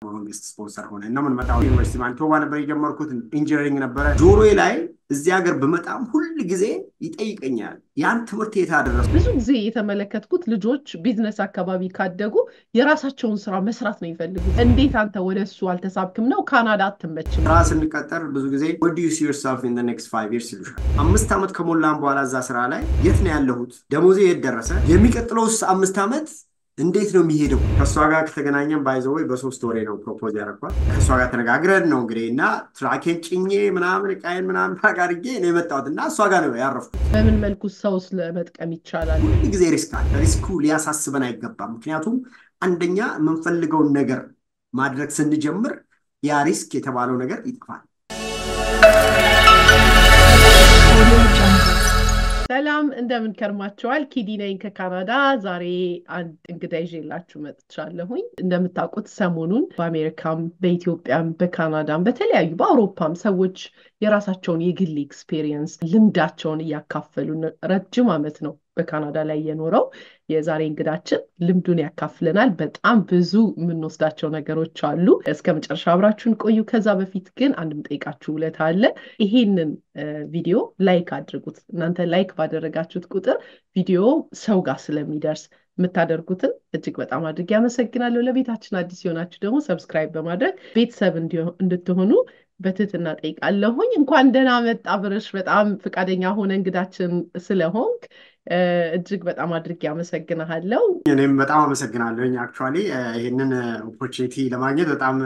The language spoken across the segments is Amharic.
መንግስት ስፖንሰር ሆነ እና ምን መጣው ዩኒቨርሲቲ ማንቶባ ነበር የጀመርኩት ኢንጂነሪንግ ነበር ጆሮዬ ላይ እዚህ ሀገር በመጣም ሁሉ ጊዜ ይጠይቀኛል ያን ትምህርት የታደረሰ ብዙ ጊዜ የተመለከትኩት ልጆች ቢዝነስ አካባቢ ካደጉ የራሳቸውን ስራ መስራት ነው የሚፈልጉት። እንዴት አንተ ወደሱ አልተሳብክም ነው? ካናዳ አትመችም? ራስን ቀጠር ብዙ ጊዜ what do you see yourself in the next 5 years ይሉሻል። 5 ዓመት ከሞላን በኋላ እዛ ስራ ላይ የት ነው ያለሁት? ደሞዜ የት ደረሰ? የሚቀጥለውስ 5 ዓመት እንዴት ነው የሚሄደው? ከሷ ጋር ከተገናኘን ባይዘው በ3 ወሬ ነው ፕሮፖዝ ያደረኳት። ከሷ ጋር ተነጋግረን ነው እንግዲህና ትራኬን ጭኜ ምናምን ቃይን ምናምን ታጋርጌ ነው የመጣሁትና እሷ ጋር ነው ያረፍኩት። በምን መልኩ ሰውስ ለመጥቀም ይቻላል? ሁሉ ጊዜ ሪስኩ ሊያሳስበን አይገባም። ምክንያቱም አንደኛ የምንፈልገውን ነገር ማድረግ ስንጀምር ያ ሪስክ የተባለው ነገር ይጠፋል። ሰላም እንደምን ከርማችኋል? ኪዲ ነኝ ከካናዳ። ዛሬ አንድ እንግዳ ይዤላችሁ መጥቻለሁኝ። እንደምታውቁት ሰሞኑን በአሜሪካም በኢትዮጵያም በካናዳም በተለያዩ በአውሮፓም ሰዎች የራሳቸውን የግል ኤክስፔሪየንስ ልምዳቸውን እያካፈሉ ረጅም ዓመት ነው በካናዳ ላይ የኖረው። የዛሬ እንግዳችን ልምዱን ያካፍለናል። በጣም ብዙ የምንወስዳቸው ነገሮች አሉ። እስከ መጨረሻ አብራችሁን ቆዩ። ከዛ በፊት ግን አንድ የምጠይቃችሁ ውለታ አለ። ይሄንን ቪዲዮ ላይክ አድርጉት። እናንተ ላይክ ባደረጋችሁት ቁጥር ቪዲዮ ሰው ጋር ስለሚደርስ የምታደርጉትን እጅግ በጣም አድርጌ አመሰግናለሁ። ለቤታችን አዲስ የሆናችሁ ደግሞ ሰብስክራይብ በማድረግ ቤተሰብ እንድትሆኑ በትህትና ጠይቃለሁኝ። እንኳን ደህና መጣ ብርሽ። በጣም ፈቃደኛ ሆነ እንግዳችን ስለሆንክ እጅግ በጣም አድርጌ አመሰግናለሁ። እኔም በጣም አመሰግናለሁኝ። አክቹአሊ ይሄንን ኦፖርቹኒቲ ለማግኘት በጣም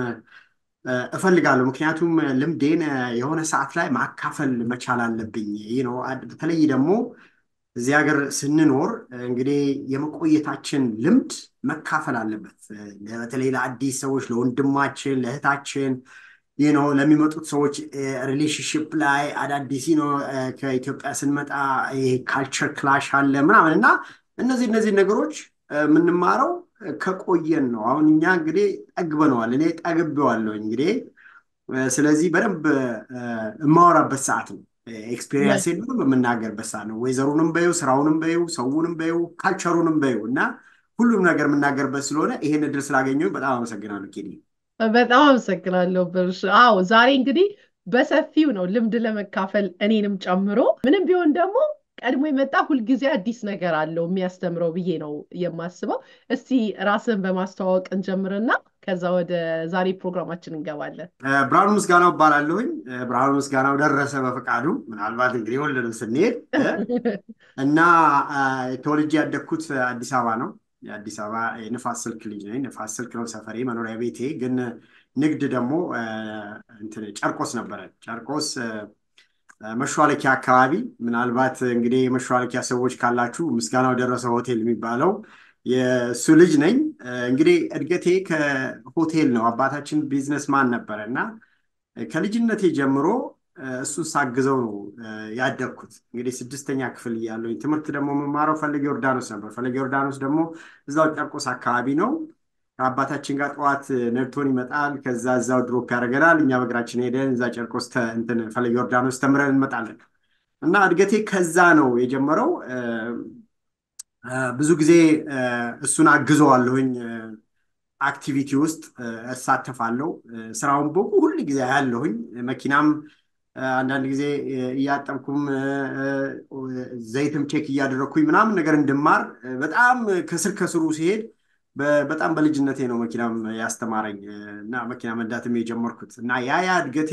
እፈልጋለሁ። ምክንያቱም ልምዴን የሆነ ሰዓት ላይ ማካፈል መቻል አለብኝ። በተለይ ደግሞ እዚህ ሀገር ስንኖር እንግዲህ የመቆየታችን ልምድ መካፈል አለበት። በተለይ ለአዲስ ሰዎች፣ ለወንድማችን፣ ለእህታችን ለሚመጡት ሰዎች ሪሌሽንሺፕ ላይ አዳዲስ ከኢትዮጵያ ስንመጣ ካልቸር ክላሽ አለ ምናምን እና እነዚህ ነገሮች የምንማረው ከቆየን ነው። አሁን እኛ እንግዲህ ጠግበነዋል። እኔ ጠግቤዋለሁ እንግዲህ። ስለዚህ በደንብ የማወራበት ሰዓት ነው። ኤክስፔሪየንስን በደንብ የምናገርበት ሰዓት ነው። ወይዘሩንም በይው፣ ስራውንም በይው፣ ሰውንም በይው፣ ካልቸሩንም በይው እና ሁሉም ነገር የምናገርበት ስለሆነ ይሄን እድል ስላገኘሁኝ በጣም አመሰግናለሁ ኬዲ። በጣም አመሰግናለሁ ብርሽ። አዎ ዛሬ እንግዲህ በሰፊው ነው ልምድ ለመካፈል እኔንም ጨምሮ። ምንም ቢሆን ደግሞ ቀድሞ የመጣ ሁልጊዜ አዲስ ነገር አለው የሚያስተምረው ብዬ ነው የማስበው። እስቲ ራስን በማስተዋወቅ እንጀምርና ከዛ ወደ ዛሬ ፕሮግራማችን እንገባለን። ብርሃኑ ምስጋናው እባላለሁኝ። ብርሃኑ ምስጋናው ደረሰ በፈቃዱ። ምናልባት እንግዲህ ወለድን ስንሄድ እና ተወልጄ ያደግኩት አዲስ አበባ ነው። የአዲስ አበባ የንፋስ ስልክ ልጅ ነኝ። ንፋስ ስልክ ነው ሰፈሬ፣ መኖሪያ ቤቴ። ግን ንግድ ደግሞ ጨርቆስ ነበረ። ጨርቆስ መሿለኪያ አካባቢ። ምናልባት እንግዲህ የመሿለኪያ ሰዎች ካላችሁ ምስጋናው ደረሰ ሆቴል የሚባለው የእሱ ልጅ ነኝ። እንግዲህ እድገቴ ከሆቴል ነው። አባታችን ቢዝነስማን ነበረ እና ከልጅነቴ ጀምሮ እሱን ሳግዘው ነው ያደግኩት። እንግዲህ 6ኛ ክፍል እያለሁኝ ትምህርት ደግሞ የምማረው ፈለገ ዮርዳኖስ ነበር። ፈለገ ዮርዳኖስ ደግሞ እዛው ጨርቆስ አካባቢ ነው። ከአባታችን ጋር ጠዋት ነድቶን ይመጣል። ከዛ እዛው ድሮፕ ያደርገናል። እኛ በእግራችን ሄደን እዛ ጨርቆስ ፈለገ ዮርዳኖስ ተምረን እንመጣለን እና እድገቴ ከዛ ነው የጀመረው። ብዙ ጊዜ እሱን አግዘዋለሁኝ። አክቲቪቲ ውስጥ እሳተፋለሁ። ስራውን ሁሉ ጊዜ ያለሁኝ መኪናም አንዳንድ ጊዜ እያጠብኩም ዘይትም ቼክ እያደረኩኝ ምናምን ነገር እንድማር በጣም ከስሩ ሲሄድ በጣም በልጅነቴ ነው መኪናም ያስተማረኝ እና መኪና መንዳትም የጀመርኩት እና ያ እድገቴ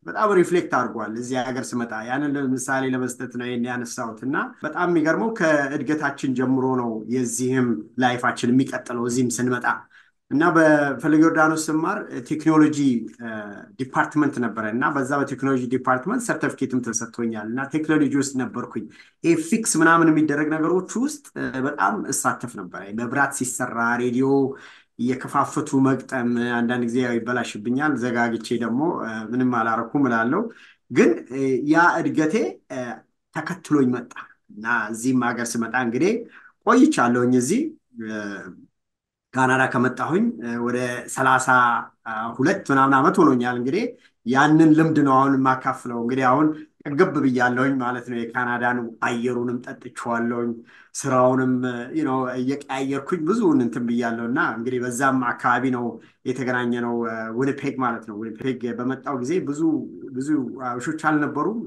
በጣም ሪፍሌክት አድርጓል እዚህ ሀገር ስመጣ። ያንን ምሳሌ ለመስጠት ነው ያነሳሁት እና በጣም የሚገርመው ከእድገታችን ጀምሮ ነው የዚህም ላይፋችን የሚቀጥለው እዚህም ስንመጣ እና በፈለገ ዮርዳኖስ ስማር ቴክኖሎጂ ዲፓርትመንት ነበረ እና በዛ በቴክኖሎጂ ዲፓርትመንት ሰርቲፊኬትም ተሰጥቶኛል እና ቴክኖሎጂ ውስጥ ነበርኩኝ። ፊክስ ምናምን የሚደረግ ነገሮች ውስጥ በጣም እሳተፍ ነበር። መብራት ሲሰራ ሬዲዮ እየከፋፈቱ መግጠም፣ አንዳንድ ጊዜ ይበላሽብኛል፣ ዘጋግቼ ደግሞ ምንም አላረኩም እላለሁ። ግን ያ እድገቴ ተከትሎኝ መጣ እና እዚህም ሀገር ስመጣ እንግዲህ ቆይቻለሁኝ። እዚህ ካናዳ ከመጣሁኝ ወደ 32 ምናምን ዓመት ሆኖኛል። እንግዲህ ያንን ልምድ ነው አሁን የማካፍለው። እንግዲህ አሁን ጠገብ ብያለሁኝ ማለት ነው። የካናዳን አየሩንም ጠጥቼዋለሁኝ። ስራውንም እየቀያየርኩኝ ብዙውን እንትን ብያለሁ እና እንግዲህ በዛም አካባቢ ነው የተገናኘ ነው ዊኒፔግ ማለት ነው። ዊኒፔግ በመጣው ጊዜ ብዙ ብዙ ውሾች አልነበሩም።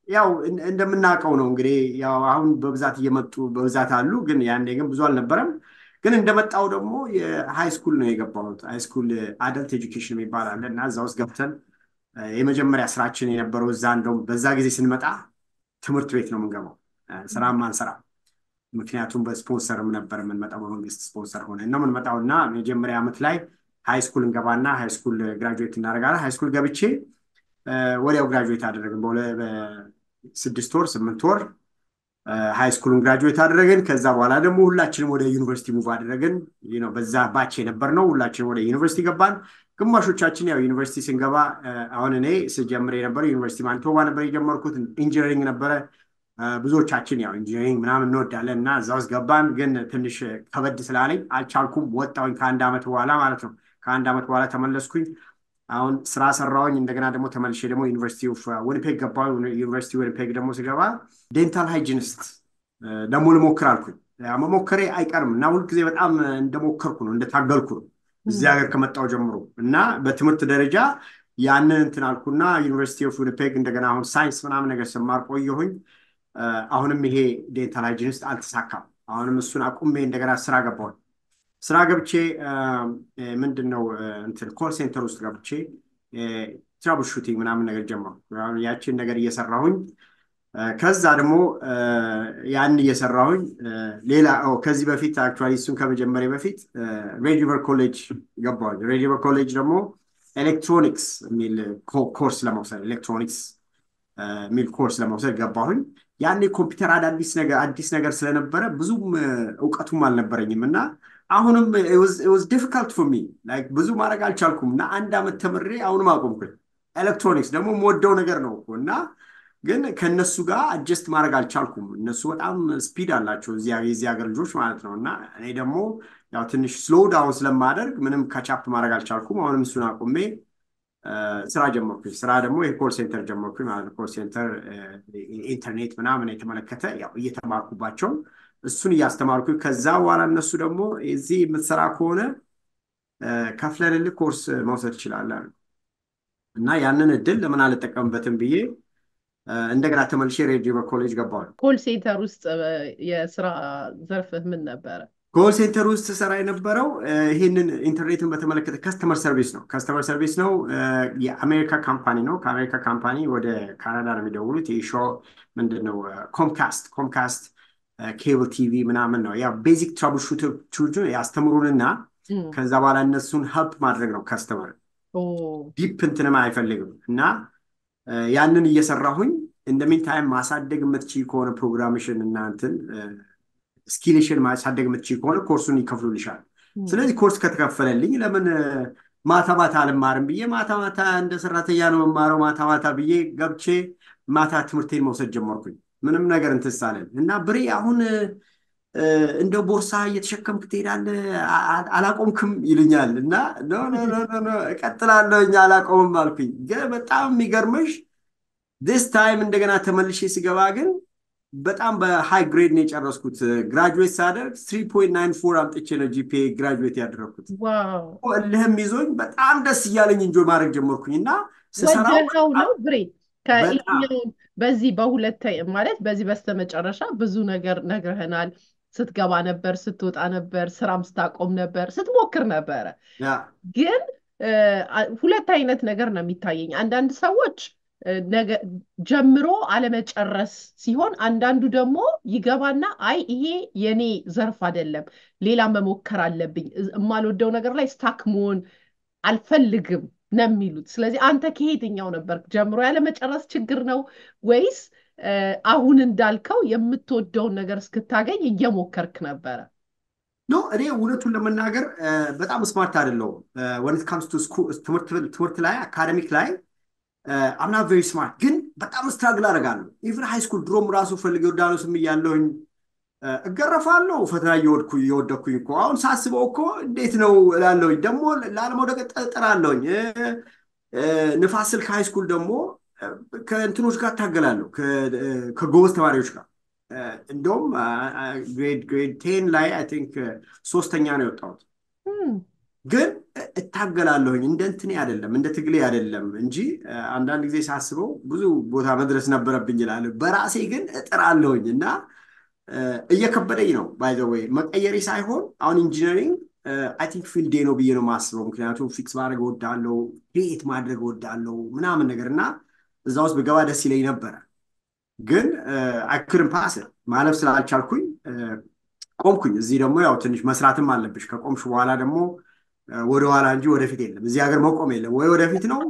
ያው እንደምናውቀው ነው እንግዲህ ያው አሁን በብዛት እየመጡ በብዛት አሉ፣ ግን ያኔ ግን ብዙ አልነበረም። ግን እንደመጣው ደግሞ የሃይ ስኩል ነው የገባሁት። ሃይ ስኩል አደልት ኤጁኬሽን ይባላል እና እዛ ውስጥ ገብተን የመጀመሪያ ስራችን የነበረው እዛ እንደውም በዛ ጊዜ ስንመጣ ትምህርት ቤት ነው የምንገባው፣ ስራም አንሰራ። ምክንያቱም በስፖንሰርም ነበር የምንመጣው፣ በመንግስት ስፖንሰር ሆነ እና የምንመጣው እና መጀመሪያ ዓመት ላይ ሃይ ስኩል እንገባና ሃይ ስኩል ግራጁዌት እናደርጋለን። ሃይ ስኩል ገብቼ ወዲያው ግራጁዌት አደረግን። በ6 ወር 8 ወር ሃይ ስኩልን ግራጁዌት አደረግን። ከዛ በኋላ ደግሞ ሁላችንም ወደ ዩኒቨርሲቲ ሙቭ አደረግን። በዛ ባች የነበርነው ሁላችንም ወደ ዩኒቨርሲቲ ገባን። ግማሾቻችን ያው ዩኒቨርሲቲ ስንገባ አሁን እኔ ስጀምር የነበረው ዩኒቨርሲቲ ማኒቶባ ነበር የጀመርኩት፣ ኢንጂነሪንግ ነበረ። ብዙዎቻችን ያው ኢንጂነሪንግ ምናምን እንወዳለን እና እዛ ውስጥ ገባን። ግን ትንሽ ከበድ ስላለኝ አልቻልኩም፣ ወጣሁኝ ከአንድ ዓመት በኋላ ማለት ነው። ከአንድ ዓመት በኋላ ተመለስኩኝ። አሁን ስራ ሰራሁኝ። እንደገና ደግሞ ተመልሼ ደግሞ ዩኒቨርሲቲ ኦፍ ዊኒፔግ ገባሁ። ዩኒቨርሲቲ ዊኒፔግ ደግሞ ስገባ ዴንታል ሃይጂኒስት ደግሞ ልሞክር አልኩኝ። መሞከሬ አይቀርም እና ሁልጊዜ በጣም እንደሞከርኩ ነው፣ እንደታገልኩ ነው እዚህ ሀገር ከመጣሁ ጀምሮ እና በትምህርት ደረጃ ያንን እንትን አልኩና ዩኒቨርሲቲ ኦፍ ዊኒፔግ እንደገና አሁን ሳይንስ ምናምን ነገር ስማር ቆየሁኝ። አሁንም ይሄ ዴንታል ሃይጂኒስት አልተሳካም። አሁንም እሱን አቁሜ እንደገና ስራ ገባሁኝ። ስራ ገብቼ ምንድን ነው እንትን ኮል ሴንተር ውስጥ ገብቼ ትራብል ሹቲንግ ምናምን ነገር ጀመርኩ። ያችን ነገር እየሰራሁኝ ከዛ ደግሞ ያን እየሰራሁኝ ሌላ ከዚህ በፊት አክቹዋሊ እሱን ከመጀመሪያ በፊት ሬድ ሪቨር ኮሌጅ ገባሁኝ። ሬድ ሪቨር ኮሌጅ ደግሞ ኤሌክትሮኒክስ የሚል ኮርስ ለመውሰድ ኤሌክትሮኒክስ የሚል ኮርስ ለመውሰድ ገባሁኝ። ያኔ ኮምፒውተር አዲስ ነገር ስለነበረ ብዙም እውቀቱም አልነበረኝም እና አሁንም it was difficult for me like ብዙ ማድረግ አልቻልኩም እና አንድ ዓመት ተምሬ አሁንም አቆምኩኝ። ኤሌክትሮኒክስ ደግሞ የምወደው ነገር ነው እና ግን ከነሱ ጋር አጀስት ማድረግ አልቻልኩም። እነሱ በጣም ስፒድ አላቸው የዚህ ሀገር ልጆች ማለት ነው እና እኔ ደግሞ ያው ትንሽ ስሎው ዳውን ስለማደርግ ምንም ካቻፕ ማድረግ አልቻልኩም። አሁንም እሱን አቁሜ ስራ ጀመርኩኝ። ስራ ደግሞ የኮል ሴንተር ጀመርኩኝ ማለት ነው። ኮል ሴንተር ኢንተርኔት ምናምን የተመለከተ ያው እየተማርኩባቸው እሱን እያስተማርኩኝ ከዛ በኋላ እነሱ ደግሞ እዚህ የምትሰራ ከሆነ ከፍለንልህ ኮርስ መውሰድ ትችላለህ እና ያንን እድል ለምን አልጠቀምበትም ብዬ እንደገና ተመልሼ ሬድ ሪቨር ኮሌጅ ገባሁ። ኮል ሴንተር ውስጥ የስራ ዘርፍህ ምን ነበረ? ኮል ሴንተር ውስጥ ሰራ የነበረው ይህንን ኢንተርኔትን በተመለከተ ከስተመር ሰርቪስ ነው። ከስተመር ሰርቪስ ነው። የአሜሪካ ካምፓኒ ነው። ከአሜሪካ ካምፓኒ ወደ ካናዳ ነው የሚደውሉት። ይህ ሾው ምንድን ነው? ኮምካስት ኬብል ቲቪ ምናምን ነው። ያ ቤዚክ ትራብል ሹቶችን ያስተምሩንና ከዛ በኋላ እነሱን ሄልፕ ማድረግ ነው። ከስተመር ዲፕ እንትንም አይፈልግም እና ያንን እየሰራሁኝ እንደሚን ታይም ማሳደግ የምትችይ ከሆነ ፕሮግራሜሽን እና እንትን ስኪልሽን ማሳደግ የምትችይ ከሆነ ኮርሱን ይከፍሉልሻል። ስለዚህ ኮርስ ከተከፈለልኝ ለምን ማታ ማታ አልማርም ብዬ ማታ እንደ ሰራተኛ ነው የምማረው ማታ ብዬ ገብቼ ማታ ትምህርቴን መውሰድ ጀመርኩኝ። ምንም ነገር እንትን ሳለን እና ብሬ አሁን እንደ ቦርሳ እየተሸከምክ ትሄዳለህ አላቆምክም ይሉኛል እና ኖ እቀጥላለሁኝ አላቆምም አልኩኝ። ግን በጣም የሚገርምሽ this time እንደገና ተመልሼ ስገባ ግን በጣም በሃይ ግሬድ ነው የጨረስኩት። ግራጁዌት ሳደርግ 3.94 አምጥቼ ነው ጂፒኤ ግራጁዌት ያደረኩት። ዋው እልህም ይዞኝ በጣም ደስ እያለኝ እንጆይ ማድረግ ጀመርኩኝ እና ወደው ነው ብሬ ከኢትዮጵያ በዚህ በሁለት ማለት በዚህ በስተመጨረሻ ብዙ ነገር ነግረህናል። ስትገባ ነበር፣ ስትወጣ ነበር፣ ስራም ስታቆም ነበር፣ ስትሞክር ነበረ። ግን ሁለት አይነት ነገር ነው የሚታየኝ። አንዳንድ ሰዎች ጀምሮ አለመጨረስ ሲሆን፣ አንዳንዱ ደግሞ ይገባና አይ ይሄ የኔ ዘርፍ አይደለም ሌላ መሞከር አለብኝ፣ የማልወደው ነገር ላይ ስታክ መሆን አልፈልግም ነው የሚሉት። ስለዚህ አንተ ከየትኛው ነበር? ጀምሮ ያለመጨረስ ችግር ነው ወይስ አሁን እንዳልከው የምትወደውን ነገር እስክታገኝ እየሞከርክ ነበረ? ኖ እኔ እውነቱን ለመናገር በጣም ስማርት አይደለሁም። when it comes to ትምህርት ላይ አካደሚክ ላይ I'm not very smart፣ ግን በጣም ስትራግል አደርጋለሁ። ኢቭን ሃይ ስኩል ድሮም ራሱ ፈልጌ ዮርዳኖስም እያለሁኝ እገረፋለሁ ፈተና እየወደኩኝ እኮ አሁን ሳስበው እኮ እንዴት ነው እላለሁኝ። ደግሞ ላለመውደቅ እጥራለሁኝ። ንፋስ ስልክ ሃይ ስኩል ደግሞ ከእንትኖች ጋር ታገላለሁ ከጎበዝ ተማሪዎች ጋር እንደውም ግሬድ 10 ላይ አይ ቲንክ ሶስተኛ ነው የወጣሁት። ግን እታገላለሁኝ እንደ እንትኔ አይደለም እንደ ትግሌ አይደለም እንጂ አንዳንድ ጊዜ ሳስበው ብዙ ቦታ መድረስ ነበረብኝ ይላል። በራሴ ግን እጥራለሁኝ እና እየከበደኝ ነው። ባይ ዘ ዌይ መቀየሬ ሳይሆን አሁን ኢንጂነሪንግ አይ ቲንክ ፊልዴ ነው ብዬ ነው የማስበው። ምክንያቱም ፊክስ ማድረግ እወዳለሁ፣ ክሪኤት ማድረግ እወዳለሁ ምናምን ነገር እና እዛ ውስጥ ብገባ ደስ ይለኝ ነበረ። ግን አይክድን ፓስ ማለፍ ስላልቻልኩኝ ቆምኩኝ። እዚህ ደግሞ ያው ትንሽ መስራትም አለብሽ። ከቆምሽ በኋላ ደግሞ ወደኋላ እንጂ ወደፊት የለም። እዚህ ሀገር መቆም የለም። ወይ ወደፊት ነው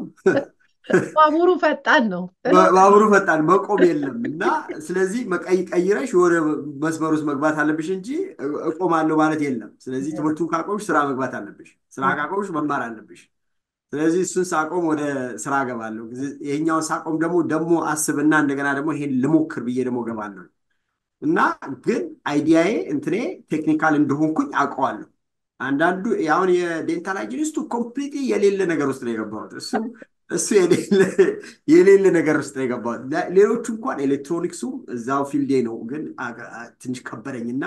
ባቡሩ ፈጣን ነው፣ ባቡሩ ፈጣን መቆም የለም። እና ስለዚህ ቀይረሽ የሆነ መስመር ውስጥ መግባት አለብሽ እንጂ እቆማለሁ ማለት የለም። ስለዚህ ትምህርቱን ካቆምሽ ስራ መግባት አለብሽ፣ ስራ ካቆምሽ መማር አለብሽ። ስለዚህ እሱን ሳቆም ወደ ስራ ገባለሁ። ይሄኛውን ሳቆም ደግሞ አስብና እንደገና ደግሞ ይሄን ልሞክር ብዬ ደግሞ ገባለሁ። እና ግን አይዲያዬ እንትኔ ቴክኒካል እንደሆንኩኝ አውቀዋለሁ። አንዳንዱ አሁን የዴንታል ሃይጂኒስቱ ኮምፕሊትሊ የሌለ ነገር ውስጥ ነው የገባሁት። እሱ የሌለ ነገር ውስጥ ነው የገባሁት። ሌሎቹ እንኳን ኤሌክትሮኒክሱ እዛው ፊልዴ ነው፣ ግን ትንሽ ከበደኝና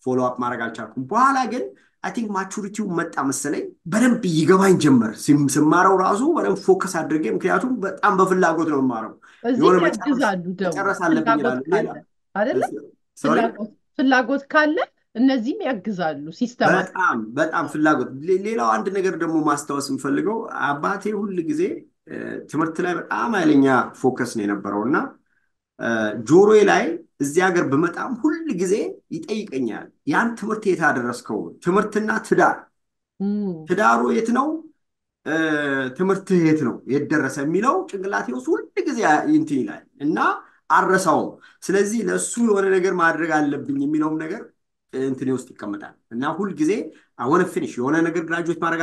ፎሎ አፕ ማድረግ አልቻልኩም። በኋላ ግን አይ ቲንክ ማቹሪቲው መጣ መሰለኝ፣ በደንብ ይገባኝ ጀመር። ስማረው ራሱ በደንብ ፎከስ አድርጌ፣ ምክንያቱም በጣም በፍላጎት ነው የማረው። የሆነ መጨረስ አለብኝ ይላሉ። ፍላጎት ካለ እነዚህም ያግዛሉ። ሲስተም በጣም ፍላጎት። ሌላው አንድ ነገር ደግሞ ማስታወስ የምፈልገው አባቴ ሁል ጊዜ ትምህርት ላይ በጣም ኃይለኛ ፎከስ ነው የነበረው እና ጆሮዬ ላይ እዚህ ሀገር ብመጣም ሁል ጊዜ ይጠይቀኛል፣ ያን ትምህርት የት አደረስከው? ትምህርትና ትዳሩ የት ነው? ትምህርትህ የት ነው የደረሰ የሚለው ጭንቅላቴ ውስጥ ሁል ጊዜ እንትን ይላል እና አረሳውም። ስለዚህ ለእሱ የሆነ ነገር ማድረግ አለብኝ የሚለውም ነገር እንትኔ ውስጥ ይቀመጣል እና ሁል ጊዜ አሁን ፊኒሽ የሆነ ነገር ግራጁዌት ማድረግ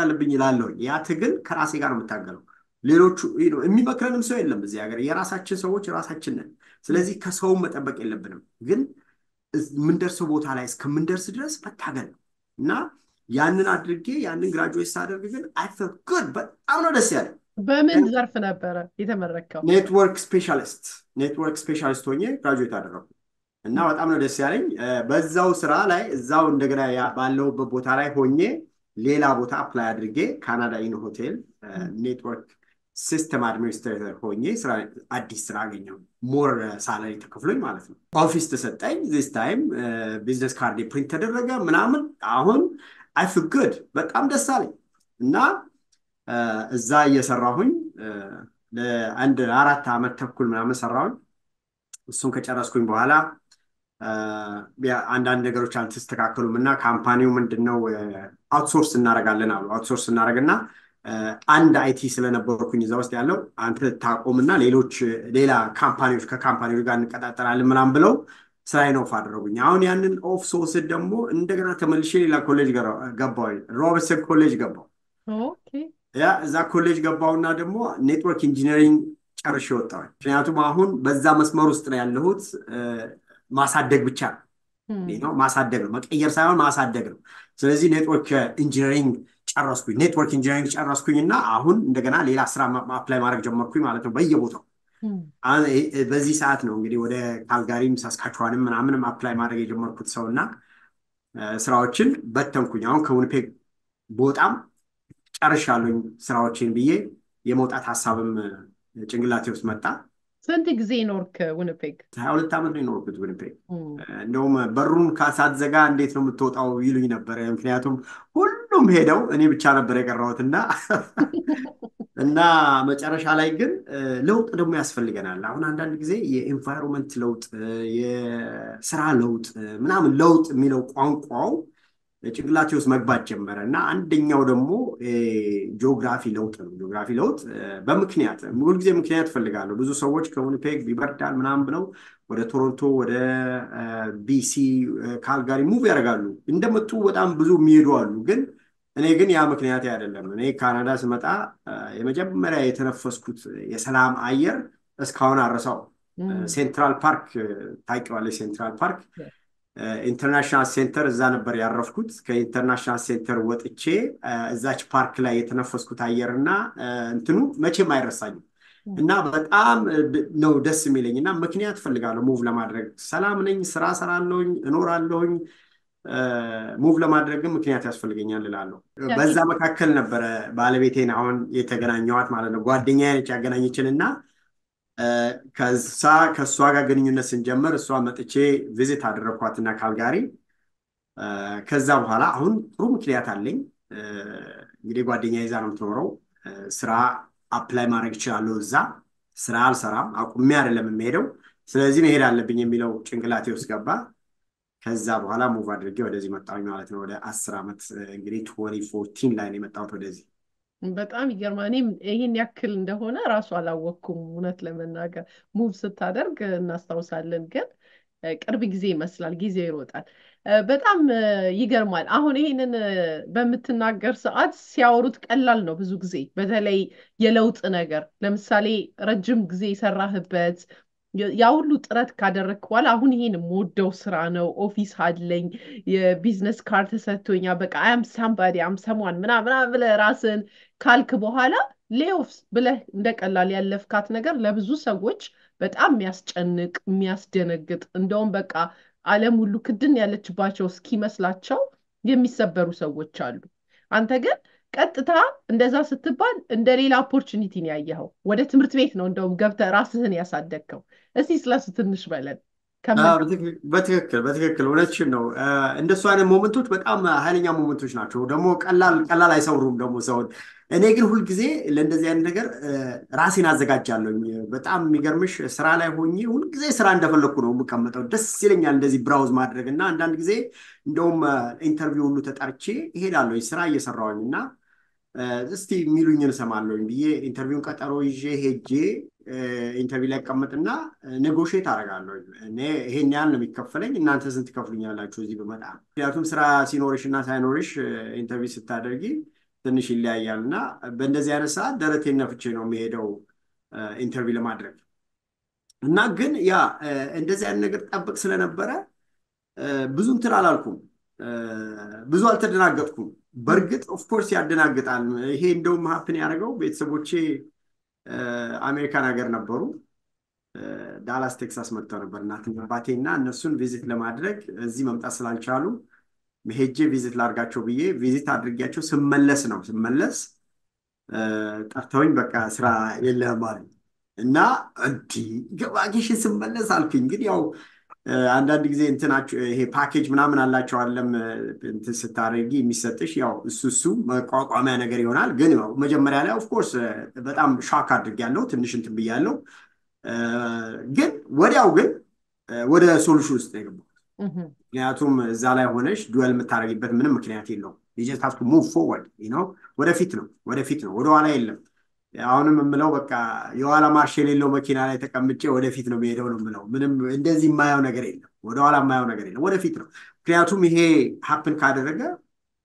አለብኝ ይላለሁ። ያ ትግል ከራሴ ጋር ነው የምታገለው። ሌሎቹ የሚመክረንም ሰው የለም እዚህ ሀገር። የራሳችን ሰዎች ራሳችን ነን። ስለዚህ ከሰውም መጠበቅ የለብንም። ግን የምንደርሰው ቦታ ላይ እስከምንደርስ ድረስ መታገል ነው እና ያንን አድርጌ ያንን ግራጁዌት ሳደርግ ግን አይ ፌልት ጉድ። በጣም ነው ደስ ያለ። በምን ዘርፍ ነበረ የተመረከው? ኔትወርክ ስፔሻሊስት ሆኜ ግራጁዌት አደረኩ እና በጣም ነው ደስ ያለኝ። በዛው ስራ ላይ እዛው እንደገና ባለውበት ቦታ ላይ ሆኜ ሌላ ቦታ አፕላይ አድርጌ ካናዳ ኢን ሆቴል ኔትወርክ ሲስተም አድሚኒስትሬተር ሆኜ አዲስ ስራ አገኘሁ። ሞር ሳላሪ ተከፍሎኝ ማለት ነው። ኦፊስ ተሰጠኝ። ዚስ ታይም ቢዝነስ ካርድ ፕሪንት ተደረገ ምናምን። አሁን አይ ፊል ጉድ። በጣም ደስ አለኝ እና እዛ እየሰራሁኝ ለአንድ 4 ዓመት ተኩል ምናምን ሰራሁኝ። እሱን ከጨረስኩኝ በኋላ አንዳንድ ነገሮች አልተስተካከሉም እና ካምፓኒው ምንድነው አውትሶርስ እናደርጋለን አሉ። አውትሶርስ እናደርግና አንድ አይቲ ስለነበርኩኝ እዛ ውስጥ ያለው አንተ ታቆምና ሌላ ከካምፓኒዎች ጋር እንቀጣጠራለን ምናምን ብለው ስራዬን ኦፍ አደረጉኝ። አሁን ያንን ኦፍ ስወስድ ደግሞ እንደገና ተመልሼ ሌላ ኮሌጅ ገባሁ። ሮበርትሰን ኮሌጅ ገባሁ። እዛ ኮሌጅ ገባሁና ደግሞ ኔትወርክ ኢንጂነሪንግ ጨርሼ ወጣሁ። ምክንያቱም አሁን በዛ መስመር ውስጥ ነው ያለሁት። ማሳደግ ብቻ ነው ማሳደግ ነው፣ መቀየር ሳይሆን ማሳደግ ነው። ስለዚህ ኔትወርክ ኢንጂነሪንግ ጨረስኩኝና አሁን እንደገና ሌላ ስራ አፕላይ ማድረግ ጀመርኩኝ ማለት ነው በየቦታው። በዚህ ሰዓት ነው እንግዲህ ወደ ካልጋሪም ሳስካቹዋንም ምናምንም አፕላይ ማድረግ የጀመርኩት ሰውና ስራዎችን በተንኩኝ። አሁን ከዊኒፔግ በጣም ጨርሻለሁኝ ስራዎችን ብዬ የመውጣት ሀሳብም ጭንቅላቴ ውስጥ መጣ። ስንት ጊዜ ኖርክ ዊኒፔግ? 22 ዓመት ነው የኖርኩት ዊኒፔግ። እንደውም በሩን ሳትዘጋ እንዴት ነው የምትወጣው ይሉኝ ነበር። ምክንያቱም ሁሉም ሄደው እኔ ብቻ ነበር የቀረሁትና እና መጨረሻ ላይ ግን ለውጥ ደግሞ ያስፈልገናል። አሁን አንዳንድ ጊዜ የኤንቫይሮንመንት ለውጥ፣ የስራ ለውጥ ምናምን ለውጥ የሚለው ቋንቋው ጭንቅላቴ ውስጥ መግባት ጀመረ እና አንደኛው ደግሞ ጂኦግራፊ ለውጥ ነው። ጂኦግራፊ ለውጥ በምክንያት ሁልጊዜ ምክንያት ፈልጋለሁ። ብዙ ሰዎች ከዊኒፔግ ይበርዳል ምናምን ብለው ወደ ቶሮንቶ፣ ወደ ቢሲ፣ ካልጋሪ ሙቭ ያደርጋሉ። እንደመጡ በጣም ብዙ የሚሄዱ አሉ። እኔ ግን ያ ምክንያት አይደለም። እኔ ካናዳ ስመጣ የመጀመሪያ የተነፈስኩት የሰላም አየር እስካሁን አረሳው። ሴንትራል ፓርክ ታውቂዋለሽ? ሴንትራል ፓርክ ኢንተርናሽናል ሴንተር እዛ ነበር ያረፍኩት። ከኢንተርናሽናል ሴንተር ወጥቼ እዛች ፓርክ ላይ የተነፈስኩት አየርና እንትኑ መቼም አይረሳኝም። እና በጣም ነው ደስ የሚለኝ እና ምክንያት ፈልጋለሁ ሙቭ ለማድረግ ሰላም ነኝ ስራ ሰራለሁኝ እኖራለሁኝ ሙቭ ለማድረግ ምክንያት ያስፈልገኛል እላለሁ ያ በዛ መካከል ነበረ ባለቤቴን አሁን የተገናኘኋት ማለት ነው ጓደኛዬ ነች ያገናኘችን እና ከዛ ከእሷ ጋር ግንኙነት ስንጀምር እሷ መጥቼ ቪዚት አደረኳትና ካልጋሪ ከዛ በኋላ አሁን ጥሩ ምክንያት አለኝ እንግዲህ ጓደኛ ይዛ ነው የምትኖረው ስራ አፕላይ ማድረግ እችላለሁ እዛ ስራ አልሰራም አቁሜ አይደለም የምሄደው ስለዚህ መሄድ አለብኝ የሚለው ጭንቅላቴ ውስጥ ገባ ከዛ በኋላ ሙቭ አድርጌ ወደዚህ መጣሁኝ ማለት ነው ወደ 10 ዓመት እንግዲህ 2014 ላይ ነው የመጣሁት ወደዚህ በጣም ይገርማል። እኔም ይሄን ያክል እንደሆነ ራሱ አላወቅኩም። እውነት ለመናገር ሙቭ ስታደርግ እናስታውሳለን፣ ግን ቅርብ ጊዜ ይመስላል። ጊዜው ይሮጣል። በጣም ይገርማል። አሁን ይሄንን በምትናገር ሰዓት ሲያወሩት ቀላል ነው ብዙ ጊዜ፣ በተለይ የለውጥ ነገር ለምሳሌ ረጅም ጊዜ የሰራህበት ያ ሁሉ ጥረት ካደረግክ በኋላ አሁን ይሄን የምወደው ስራ ነው፣ ኦፊስ አለኝ፣ የቢዝነስ ካርድ ተሰጥቶኛ፣ በቃ አም ሳምባዲ አም ሰሟን ምናምን ብለህ ራስን ካልክ በኋላ ሌኦፍስ ብለህ እንደቀላል ያለፍካት ነገር ለብዙ ሰዎች በጣም የሚያስጨንቅ የሚያስደነግጥ፣ እንደውም በቃ ዓለም ሁሉ ክድን ያለችባቸው እስኪመስላቸው የሚሰበሩ ሰዎች አሉ። አንተ ግን ቀጥታ እንደዛ ስትባል እንደ ሌላ ኦፖርቹኒቲ ነው ያየኸው። ወደ ትምህርት ቤት ነው እንደውም ገብተህ ራስህን ያሳደግከው። እስቲ ስለሱ ትንሽ በለን። በትክክል እውነትሽን ነው እንደሱ አይነት ሞመንቶች በጣም ኃይለኛ ሞመንቶች ናቸው ደግሞ ቀላል አይሰውሩም ደግሞ ሰውን እኔ ግን ሁልጊዜ ለእንደዚህ አይነት ነገር ራሴን አዘጋጃለሁ በጣም የሚገርምሽ ስራ ላይ ሆኜ ሁልጊዜ ስራ እንደፈለኩ ነው የምቀመጠው ደስ ይለኛል እንደዚህ ብራውዝ ማድረግ እና አንዳንድ ጊዜ እንደውም ኢንተርቪው ሁሉ ተጠርቼ እሄዳለሁ ስራ እየሰራሁኝ እና እስቲ የሚሉኝን እሰማለሁኝ ብዬ ኢንተርቪውን ቀጠሮ ይዤ ሄጄ ኢንተርቪው ላይ ቀመጥና ኔጎሽየት አደርጋለሁ እኔ ይሄን ያህል ነው የሚከፈለኝ እናንተ ስንት ትከፍሉኛላችሁ እዚህ በመጣ ምክንያቱም ስራ ሲኖርሽ እና ሳይኖርሽ ኢንተርቪው ስታደርጊ ትንሽ ይለያያል እና በእንደዚህ አይነት ሰዓት ደረቴን ነፍቼ ነው የሚሄደው ኢንተርቪው ለማድረግ እና ግን ያ እንደዚህ አይነት ነገር ጠብቅ ስለነበረ ብዙ እንትን አላልኩም ብዙ አልተደናገጥኩም በእርግጥ ኦፍኮርስ ያደናግጣል ይሄ እንደውም ሀፕን ያደረገው ቤተሰቦቼ አሜሪካን ሀገር ነበሩ ዳላስ ቴክሳስ መጥተው ነበር እናትና አባቴ እና እነሱን ቪዚት ለማድረግ እዚህ መምጣት ስላልቻሉ መሄጄ ቪዚት ላድርጋቸው ብዬ ቪዚት አድርጌያቸው ስመለስ ጠርተውኝ በቃ ስራ የለህም አሉኝ እና እንዲህ ገባጌሽን ስመለስ አልኩኝ እንግዲህ ያው አንዳንድ ጊዜ እንትናቸው ይሄ ፓኬጅ ምናምን አላቸው አይደለም እንትን ስታደርጊ የሚሰጥሽ ያው እሱ መቋቋሚያ ነገር ይሆናል ግን ያው መጀመሪያ ላይ ኦፍ ኮርስ በጣም ሾክ አድርጌያለሁ ትንሽ እንትን ብያለሁ ግን ወዲያው ግን ወደ ሶሉሽን ውስጥ ነው የገባሁት ምክንያቱም እዛ ላይ ሆነሽ ዱዌል የምታደርጊበት ምንም ምክንያት የለውም you just have to move forward ወደፊት ነው ወደኋላ የለም አሁንም የምለው በቃ የኋላ ማርሽ የሌለው መኪና ላይ ተቀምጬ ወደፊት ነው የሚሄደው ነው የምለው ምንም እንደዚህ የማየው ነገር የለም ወደኋላ የማየው ነገር የለም ወደፊት ነው ምክንያቱም ይሄ ሀፕን ካደረገ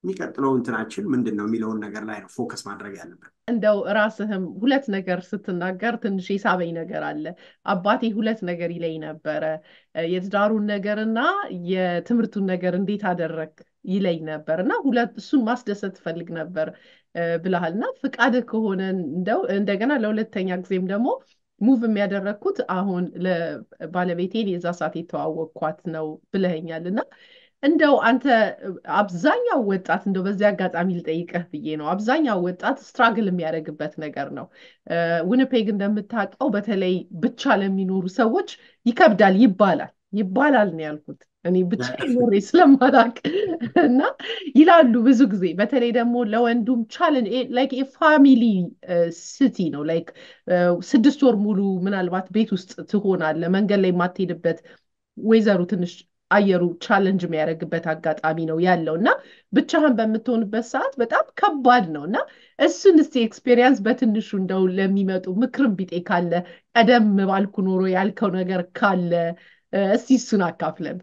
የሚቀጥለው እንትናችን ምንድን ነው የሚለውን ነገር ላይ ነው ፎከስ ማድረግ ያለበት እንደው ራስህም ሁለት ነገር ስትናገር ትንሽ የሳበኝ ነገር አለ አባቴ ሁለት ነገር ይለኝ ነበረ የትዳሩን ነገርና የትምህርቱን ነገር እንዴት አደረግ ይለኝ ነበር እና እሱን ማስደሰት ፈልግ ነበር ብለሃልና ፍቃድ ከሆነ እንደው እንደገና ለሁለተኛ ጊዜም ደግሞ ሙቭ የሚያደረግኩት አሁን ለባለቤቴን የዛ ሰዓት የተዋወቅኳት ነው ብለኸኛልና እንደው አንተ አብዛኛው ወጣት እንደው በዚህ አጋጣሚ ልጠይቅህ ብዬ ነው አብዛኛው ወጣት ስትራግል የሚያደርግበት ነገር ነው ዊኒፔግ እንደምታውቀው በተለይ ብቻ ለሚኖሩ ሰዎች ይከብዳል ይባላል ነው ያልኩት እኔ ብቻ ኖሬ ስለማላቅ እና ይላሉ ብዙ ጊዜ በተለይ ደግሞ ለወንዱም ቻሌንጅ ላይክ ፋሚሊ ሲቲ ነው ላይክ 6 ወር ሙሉ ምናልባት ቤት ውስጥ ትሆናለህ መንገድ ላይ የማትሄድበት ወይዘሩ ትንሽ አየሩ ቻሌንጅ የሚያደርግበት አጋጣሚ ነው ያለው እና ብቻህን በምትሆንበት ሰዓት በጣም ከባድ ነው እና እሱን እስቲ ኤክስፔሪየንስ በትንሹ እንደው ለሚመጡ ምክርም ቢጤ ካለ ቀደም ባልኩ ኖሮ ያልከው ነገር ካለ እስቲ እሱን አካፍለን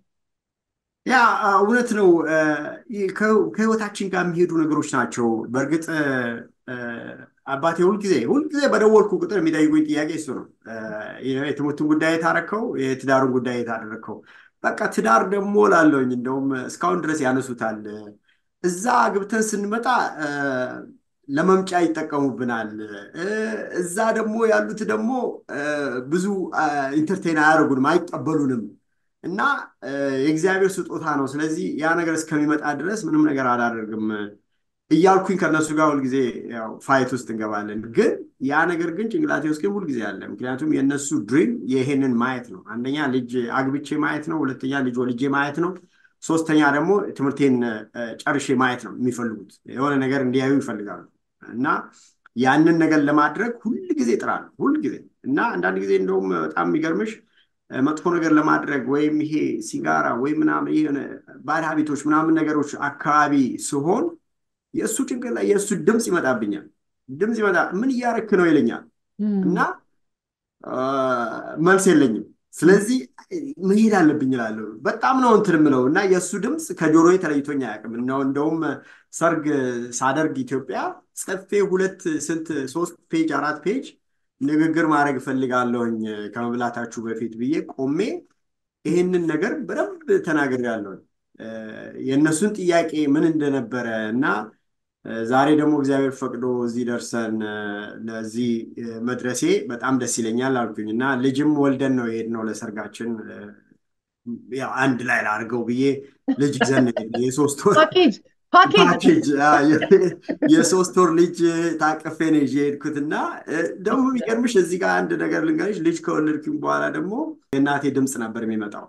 ያ እውነት ነው ከህይወታችን ጋር የሚሄዱ ነገሮች ናቸው በእርግጥ አባቴ ሁልጊዜ በደወልኩ ቁጥር የሚጠይቁኝ ጥያቄ እሱ ነው የትምህርቱን ጉዳይ የታረከው የትዳሩን ጉዳይ የታደረከው በቃ ትዳር ደግሞ ላለውኝ እንደውም እስካሁን ድረስ ያነሱታል እዛ ግብተን ስንመጣ ለመምጫ ይጠቀሙብናል። እዛ ደግሞ ያሉት ደግሞ ብዙ ኢንተርቴን አያደርጉንም፣ አይቀበሉንም እና የእግዚአብሔር ስጦታ ነው። ስለዚህ ያ ነገር እስከሚመጣ ድረስ ምንም ነገር አላደርግም እያልኩኝ ከነሱ ጋር ሁልጊዜ ያው ፋይት ውስጥ እንገባለን። ግን ያ ነገር ግን ጭንቅላቴ ውስጥ ግን ሁልጊዜ አለ። ምክንያቱም የእነሱ ድሪም ይሄንን ማየት ነው። አንደኛ ልጅ አግብቼ ማየት ነው፣ ሁለተኛ ልጅ ወልጄ ማየት ነው፣ ሶስተኛ ደግሞ ትምህርቴን ጨርሼ ማየት ነው የሚፈልጉት። የሆነ ነገር እንዲያዩ ይፈልጋሉ እና ያንን ነገር ለማድረግ ሁልጊዜ እጥራለሁ፣ ሁልጊዜ። እና አንዳንድ ጊዜ እንደውም በጣም የሚገርምሽ መጥፎ ነገር ለማድረግ ወይም ይሄ ሲጋራ ወይም ምናምን የሆነ ባድ ሀቢቶች ምናምን ነገሮች አካባቢ ሲሆን የእሱ ጭንቅላት ላይ የእሱ ድምፅ ይመጣብኛል። ድምፅ ይመጣ ምን እያረክ ነው ይለኛል እና መልስ የለኝም። ስለዚህ መሄድ አለብኝ እላለሁ። በጣም ነው እንትን የምለው እና የእሱ ድምፅ ከጆሮዬ ተለይቶኝ አያውቅም። እንደውም ሰርግ ሳደርግ ኢትዮጵያ ጽፌ ሶስት ፔጅ 4 ፔጅ ንግግር ማድረግ እፈልጋለሁኝ ከመብላታችሁ በፊት ብዬ ቆሜ ይህንን ነገር በደንብ ተናግሬያለሁኝ። የእነሱን ጥያቄ ምን እንደነበረ እና ዛሬ ደግሞ እግዚአብሔር ፈቅዶ እዚህ ደርሰን ለዚህ መድረሴ በጣም ደስ ይለኛል አልኩኝ እና ልጅም ወልደን ነው የሄድነው ለሰርጋችን። ያው አንድ ላይ ላድርገው ብዬ ልጅ ይዘን የሶስት ወር ፓኬጅ የሶስት ወር ልጅ ታቅፌ ነው ይዤ የሄድኩትና ደግሞ የሚገርምሽ እዚህ ጋር አንድ ነገር ልንገርሽ። ልጅ ከወለድኩኝ በኋላ ደግሞ የእናቴ ድምፅ ነበር የሚመጣው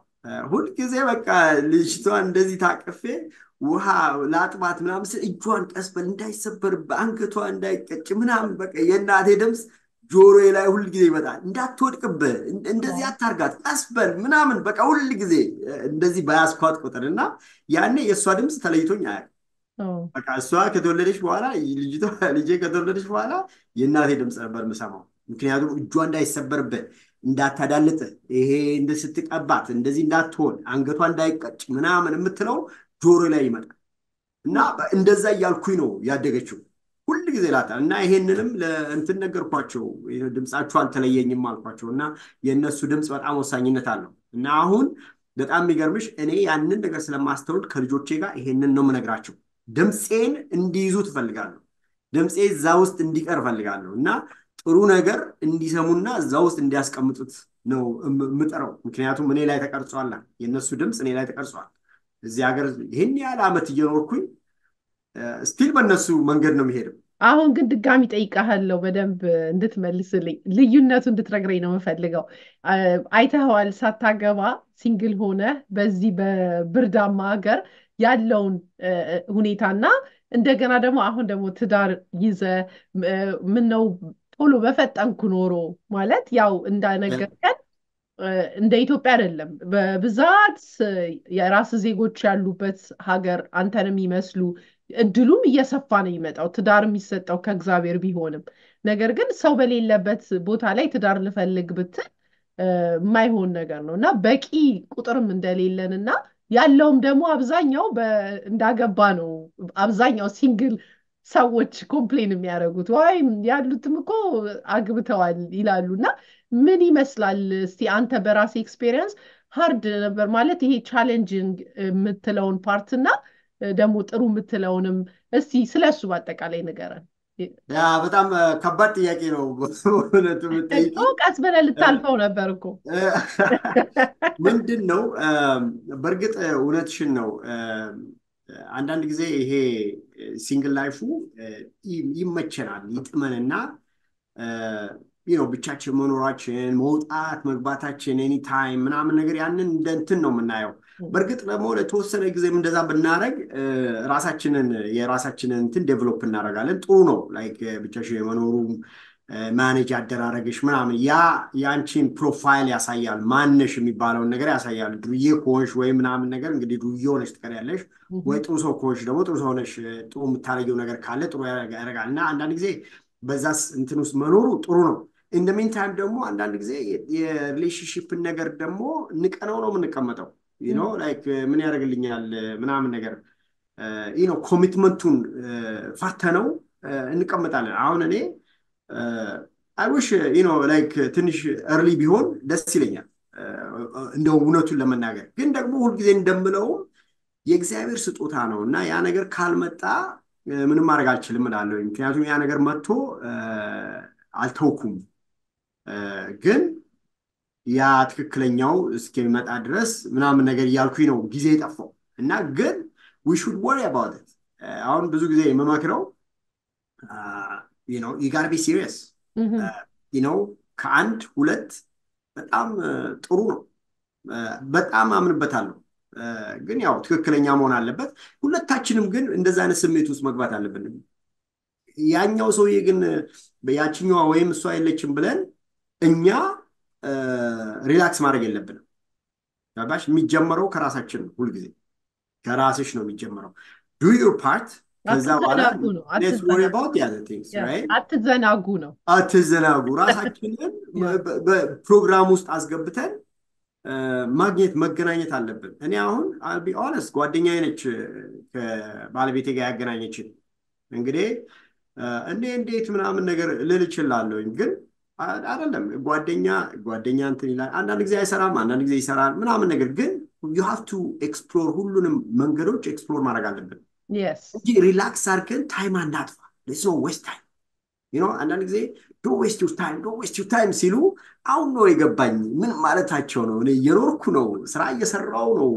ሁልጊዜ። በቃ ልጅቷን እንደዚህ ታቅፌ ውሃ ላጥባት ምናምን ስል እጇን ቀስ በል እንዳይሰበር አንገቷ እንዳይቀጭ ምናምን በቃ የእናቴ ድምፅ ጆሮዬ ላይ ሁልጊዜ ይመጣል። እንዳትወድቅብህ፣ እንደዚህ አታርጋት፣ ቀስ በል ምናምን በቃ ሁልጊዜ እንደዚህ በያስኳት ቁጥር እና ያኔ የእሷ ድምፅ ተለይቶኝ አያውቅም። በቃ እሷ ከተወለደች በኋላ ልጄ ከተወለደች በኋላ የእናቴ ድምፅ ነበር የምሰማው። ምክንያቱም እጇ እንዳይሰበርብህ፣ እንዳታዳልጥ፣ ይሄ ስትቀባት እንደዚህ እንዳትሆን፣ አንገቷ እንዳይቀጭ ምናምን የምትለው ጆሮ ላይ ይመጣል እና እንደዛ እያልኩኝ ነው ያደገችው ሁል ጊዜ ላታል እና ይሄንንም ለእንትን ነገርኳቸው። ድምፃቸው አልተለየኝም አልኳቸው እና የእነሱ ድምፅ በጣም ወሳኝነት አለው እና አሁን በጣም የሚገርምሽ እኔ ያንን ነገር ስለማስተውል ከልጆቼ ጋር ይሄንን ነው የምነግራቸው። ድምፄን እንዲይዙ ትፈልጋለሁ፣ ድምፄ እዛ ውስጥ እንዲቀር ፈልጋለሁ እና ጥሩ ነገር እንዲሰሙና እዛ ውስጥ እንዲያስቀምጡት ነው የምጠረው። ምክንያቱም እኔ ላይ ተቀርጿል፣ የእነሱ ድምፅ እኔ ላይ ተቀርጿል። እዚህ ሀገር ይህን ያህል ዓመት እየኖርኩኝ ስቲል በእነሱ መንገድ ነው የሚሄደው። አሁን ግን ድጋሚ ጠይቃለሁ በደንብ እንድትመልስልኝ፣ ልዩነቱ እንድትነግረኝ ነው የምፈልገው። አይተኸዋል ሳታገባ ሲንግል ሆነ በዚህ በብርዳማ ሀገር ያለውን ሁኔታና እንደገና ደግሞ አሁን ደግሞ ትዳር ይዘ ምነው ቶሎ በፈጠንኩ ኖሮ ማለት ያው እንዳነገርከን እንደ ኢትዮጵያ አይደለም። በብዛት የራስ ዜጎች ያሉበት ሀገር አንተን የሚመስሉ እድሉም እየሰፋ ነው የሚመጣው። ትዳር የሚሰጠው ከእግዚአብሔር ቢሆንም ነገር ግን ሰው በሌለበት ቦታ ላይ ትዳር ልፈልግ ብትል የማይሆን ነገር ነው እና በቂ ቁጥርም እንደሌለን እና ያለውም ደግሞ አብዛኛው እንዳገባ ነው አብዛኛው ሲንግል ሰዎች ኮምፕሌን የሚያደርጉት ወይም ያሉትም እኮ አግብተዋል ይላሉ። እና ምን ይመስላል እስቲ አንተ በራሴ ኤክስፔሪየንስ ሃርድ ነበር ማለት ይሄ ቻሌንጂንግ የምትለውን ፓርት እና ደግሞ ጥሩ የምትለውንም እስቲ ስለሱ በአጠቃላይ ንገረን። ያ በጣም ከባድ ጥያቄ ነው በእውነቱ የምጠይቂው። ቀስ ብለህ ልታልፈው ነበር እኮ። ምንድን ነው በእርግጥ እውነትሽን ነው። አንዳንድ ጊዜ ይሄ ሲንግል ላይፉ ይመቸናል፣ ይጥመንና ብቻችን መኖራችን መውጣት መግባታችን ኤኒ ታይም ምናምን ነገር ያንን እንደ እንትን ነው የምናየው። በእርግጥ ደግሞ ለተወሰነ ጊዜም እንደዛ ብናደርግ የራሳችንን እንትን ዴቨሎፕ እናደርጋለን። ጥሩ ነው። ላይክ ብቻሽን የመኖሩ ማኔጅ አደራረግሽ ምናምን ያ የአንቺን ፕሮፋይል ያሳያል፣ ማነሽ የሚባለውን ነገር ያሳያል። ዱርዬ ከሆንሽ ወይ ምናምን ነገር እንግዲህ ዱርዬ ሆነሽ ትቀሪያለሽ፣ ወይ ጥሩ ሰው ከሆንሽ ደግሞ ጥሩ ሰው ሆነሽ ጥሩ የምታደርጊው ነገር ካለ ጥሩ ያደርጋል። እና አንዳንድ ጊዜ በዛስ እንትን ውስጥ መኖሩ ጥሩ ነው። ኢን ዘ ሚን ታይም ደግሞ አንዳንድ ጊዜ የሪሌሽንሺፕን ነገር ደግሞ ንቀነው ነው የምንቀመጠው። ላይክ ምን ያደርግልኛል ምናምን ነገር ኮሚትመንቱን ፈተነው እንቀመጣለን። አሁን እኔ I wish like ትንሽ early ቢሆን ደስ ይለኛል እንደው እውነቱን ለመናገር። ግን ደግሞ ሁልጊዜ እንደምለው የእግዚአብሔር ስጦታ ነው እና ያ ነገር ካልመጣ ምንም ማድረግ አልችልም እላለሁ። ምክንያቱም ያ ነገር መጥቶ አልተውኩም። ግን ያ ትክክለኛው እስኪመጣ ድረስ ምናምን ነገር እያልኩኝ ነው ጊዜ የጠፋው እና ግን we should worry about it። አሁን ብዙ ጊዜ የምመክረው you gotta be serious። ከአንድ ሁለት በጣም ጥሩ ነው። በጣም አምንበታለሁ። ግን ያው ትክክለኛ መሆን አለበት። ሁለታችንም ግን እንደዛ አይነት ስሜት ውስጥ መግባት አለብን። ያኛው ሰውዬ ግን ያችኛዋ ወይም እሷ የለችም ብለን እኛ ሪላክስ ማድረግ የለብንም። ገባሽ? የሚጀመረው ከራሳችን ነው። ሁልጊዜ ከራስሽ ነው የሚጀምረው። do your part። ከዛ በኋላ let's worry about the other things right። አትዘናጉ ነው። አትዘናጉ። ራሳችንን በፕሮግራም ውስጥ አስገብተን ማግኘት መገናኘት አለብን። እኔ አሁን I'll be honest ጓደኛዬ ነች ከባለቤቴ ጋር ያገናኘችን። እንግዲህ እንዴት ምናምን ነገር ልል እችላለሁ። ግን አይደለም ጓደኛ እንትን ይላል። አንዳንድ ጊዜ አይሰራም፣ አንዳንድ ጊዜ ይሰራል ምናምን ነገር። ግን you have to explore ሁሉንም መንገዶች ኤክስፕሎር ማድረግ አለብን። እንጂ ሪላክስ አድርገን ታይም አናጥፋ። there's no waste time። አንዳንድ ጊዜ don't waste your time ሲሉ አሁን ነው የገባኝ ምን ማለታቸው ነው። እኔ እየኖርኩ ነው፣ ስራ እየሰራው ነው።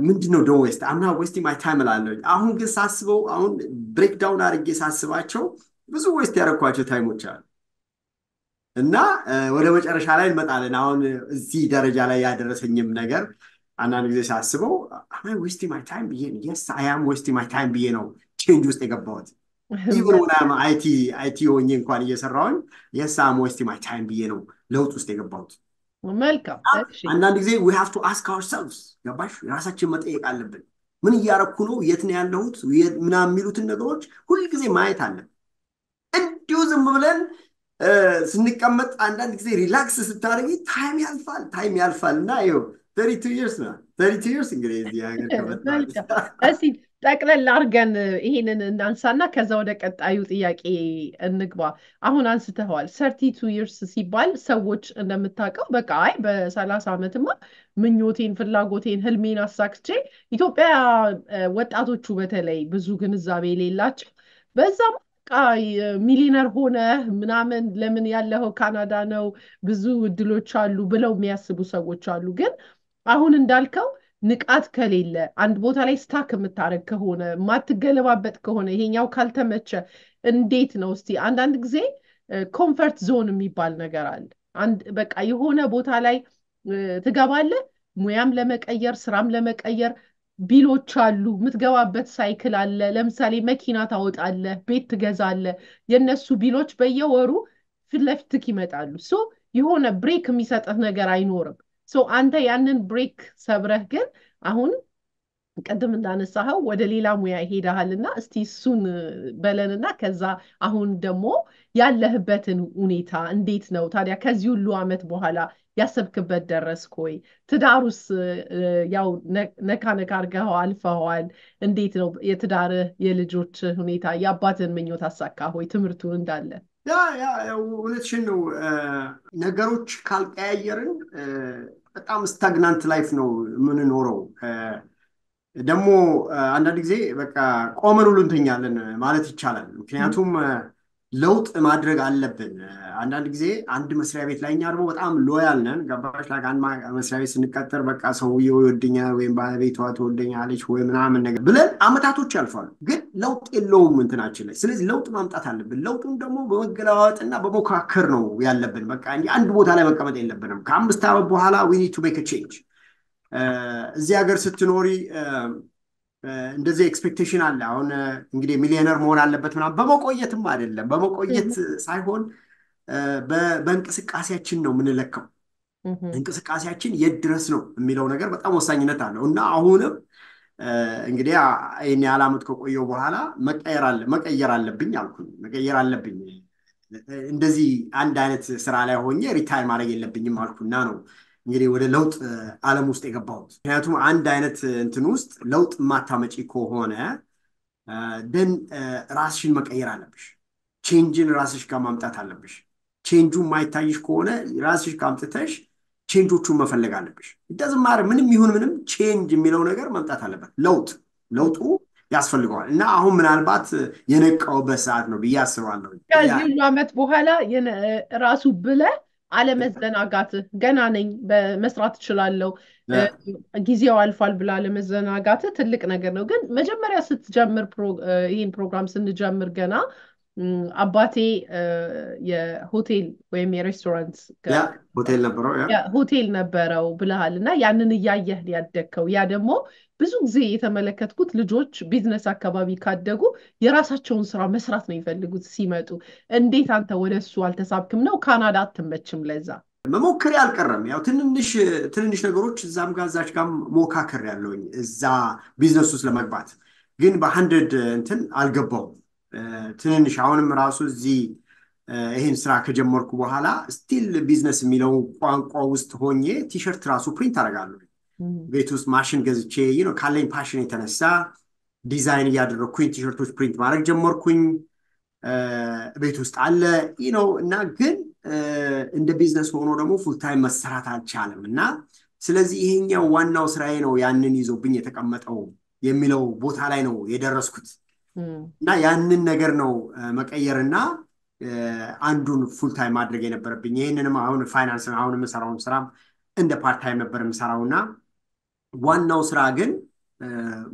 ምንድነው don't waste? I'm not wasting my time እላለሁ። አሁን ግን ሳስበው አሁን ብሬክ ዳውን አድርጌ ሳስባቸው ብዙ ዌስት ያደረኳቸው ታይሞች አሉ እና ወደ መጨረሻ ላይ እንመጣለን። አሁን እዚህ ደረጃ ላይ ያደረሰኝም ነገር አንዳንድ ጊዜ ሳስበው am I wasting my time ብዬ ነው። yes I am wasting my time ብዬ ነው ቼንጅ ውስጥ የገባሁት። even when I'm IT ሆኜ እንኳን እየሰራሁኝ yes I'm wasting my time ብዬ ነው ለውጥ ውስጥ የገባሁት። መልካም። አንዳንድ ጊዜ we have to ask ourselves ገባሽ? ራሳችን መጠየቅ አለብን። ምን እያረኩ ነው? የት ነው ያለሁት? ምናምን የሚሉትን ነገሮች ሁልጊዜ ማየት አለብን። እንዲሁ ዝም ብለን ስንቀመጥ አንዳንድ ጊዜ ሪላክስ ስታደርጊ ታይም ያልፋል እና ይኸው 32 years ነው 32 years እንግዲህ እዚህ ሀገር እስቲ ጠቅለል አድርገን ይሄንን እናንሳና ከዛ ወደ ቀጣዩ ጥያቄ እንግባ። አሁን አንስተዋል 32 years ሲባል ሰዎች እንደምታውቀው በቃ አይ በ30 ዓመትማ ምኞቴን፣ ፍላጎቴን፣ ህልሜን አሳክቼ ኢትዮጵያ ወጣቶቹ በተለይ ብዙ ግንዛቤ የሌላቸው በዛም ሚሊነር ሆነ ምናምን ለምን ያለው ካናዳ ነው ብዙ እድሎች አሉ ብለው የሚያስቡ ሰዎች አሉ። ግን አሁን እንዳልከው ንቃት ከሌለ አንድ ቦታ ላይ ስታክ የምታረግ ከሆነ ማትገለባበጥ ከሆነ ይሄኛው ካልተመቸ እንዴት ነው? እስቲ አንዳንድ ጊዜ ኮምፈርት ዞን የሚባል ነገር አለ። በቃ የሆነ ቦታ ላይ ትገባለህ፣ ሙያም ለመቀየር ስራም ለመቀየር ቢሎች አሉ፣ የምትገባበት ሳይክል አለ። ለምሳሌ መኪና ታወጣለህ፣ ቤት ትገዛለህ። የነሱ ቢሎች በየወሩ ፊት ለፊትክ ይመጣሉ። ሶ የሆነ ብሬክ የሚሰጥህ ነገር አይኖርም። ሶ አንተ ያንን ብሬክ ሰብረህ ግን አሁን ቅድም እንዳነሳኸው ወደ ሌላ ሙያ ሄደሃልና እስቲ እሱን በለንና ከዛ አሁን ደግሞ ያለህበትን ሁኔታ እንዴት ነው ታዲያ? ከዚህ ሁሉ ዓመት በኋላ ያሰብክበት ደረስክ ወይ? ትዳሩስ ያው ነካ አድርገኸው አልፈኸዋል። እንዴት ነው የትዳርህ የልጆች ሁኔታ? የአባትን ምኞት አሳካህ ወይ? ትምህርቱን እንዳለ እውነትሽን ነው። ነገሮች ካልቀያየርን በጣም ስታግናንት ላይፍ ነው የምንኖረው። ደግሞ አንዳንድ ጊዜ በቃ ቆመን ሁሉ እንተኛለን ማለት ይቻላል። ምክንያቱም ለውጥ ማድረግ አለብን። አንዳንድ ጊዜ አንድ መስሪያ ቤት ላይ እኛ ደግሞ በጣም ሎያል ነን። ገባሽ? አንድ መስሪያ ቤት ስንቀጠር በቃ ሰውየው ይወደኛል ወይም ባለቤቷ ትወደኛለች ወይ ምናምን ነገር ብለን አመታቶች ያልፋሉ። ግን ለውጥ የለውም እንትናችን ላይ። ስለዚህ ለውጥ ማምጣት አለብን። ለውጡን ደግሞ በመገለባበጥና በሞካከር ነው ያለብን። በቃ እንዲህ አንድ ቦታ ላይ መቀመጥ የለብንም። ከ5 ዓመት በኋላ we need to make a change። እዚህ ሀገር ስትኖሪ እንደዚህ ኤክስፔክቴሽን አለ። አሁን እንግዲህ ሚሊዮነር መሆን አለበት ምናምን በመቆየትም አይደለም። በመቆየት ሳይሆን በእንቅስቃሴያችን ነው የምንለካው። እንቅስቃሴያችን የት ድረስ ነው የሚለው ነገር በጣም ወሳኝነት አለው እና አሁንም እንግዲህ ይህን ያህል ዓመት ከቆየው በኋላ መቀየር አለብኝ አልኩኝ። መቀየር አለብኝ። እንደዚህ አንድ አይነት ስራ ላይ ሆኜ ሪታይር ማድረግ የለብኝም አልኩና ነው እንግዲህ ወደ ለውጥ ዓለም ውስጥ የገባሁት። ምክንያቱም አንድ አይነት እንትን ውስጥ ለውጥ ማታመጪ ከሆነ ደን ራስሽን መቀየር አለብሽ። ቼንጅን ራስሽ ጋር ማምጣት አለብሽ። ቼንጁ የማይታይሽ ከሆነ ራስሽ ጋር አምጥተሽ ቼንጆቹን መፈለግ አለብሽ። እንደዚህ ማረ ምንም ይሁን ምንም ቼንጅ የሚለው ነገር መምጣት አለበት። ለውጡ ያስፈልገዋል እና አሁን ምናልባት የነቃውበት ሰዓት ነው ብዬ አስባለሁ። ከዚህ ሁሉ ዓመት በኋላ ራሱ ብለህ አለመዘናጋትህ ገና ነኝ መስራት እችላለሁ ጊዜው አልፏል ብለህ አለመዘናጋትህ ትልቅ ነገር ነው። ግን መጀመሪያ ስትጀምር ይህን ፕሮግራም ስንጀምር ገና አባቴ የሆቴል ወይም የሬስቶራንት ሆቴል ነበረው ሆቴል ነበረው ብለሃል እና ያንን እያየህ ያደግከው ያ ደግሞ ብዙ ጊዜ የተመለከትኩት ልጆች ቢዝነስ አካባቢ ካደጉ የራሳቸውን ስራ መስራት ነው የሚፈልጉት ሲመጡ። እንዴት አንተ ወደ እሱ አልተሳብክም? ነው ካናዳ አትመችም? ለዛ መሞከሬ አልቀረም። ያው ትንንሽ ነገሮች እዛም ጋር እዛች ጋር ሞካከር ያለውኝ እዛ ቢዝነስ ውስጥ ለመግባት ግን በ100 እንትን አልገባውም። ትንንሽ አሁንም ራሱ እዚህ ይሄን ስራ ከጀመርኩ በኋላ ስቲል ቢዝነስ የሚለው ቋንቋ ውስጥ ሆኜ ቲሸርት ራሱ ፕሪንት አደርጋለሁ። ቤት ውስጥ ማሽን ገዝቼ ካለኝ ፓሽን የተነሳ ዲዛይን እያደረግኩኝ ቲሸርቶች ፕሪንት ማድረግ ጀመርኩኝ። ቤት ውስጥ አለ እና ግን እንደ ቢዝነስ ሆኖ ደግሞ ፉልታይም መሰራት አልቻለም እና ስለዚህ ይሄኛው ዋናው ስራዬ ነው ያንን ይዞብኝ የተቀመጠው የሚለው ቦታ ላይ ነው የደረስኩት እና ያንን ነገር ነው መቀየርና አንዱን ፉልታይም ማድረግ የነበረብኝ። ይሄንንም አሁን ፋይናንስ አሁን የምሰራውን ስራ እንደ ፓርታይም ነበር የምሰራውና ዋናው ስራ ግን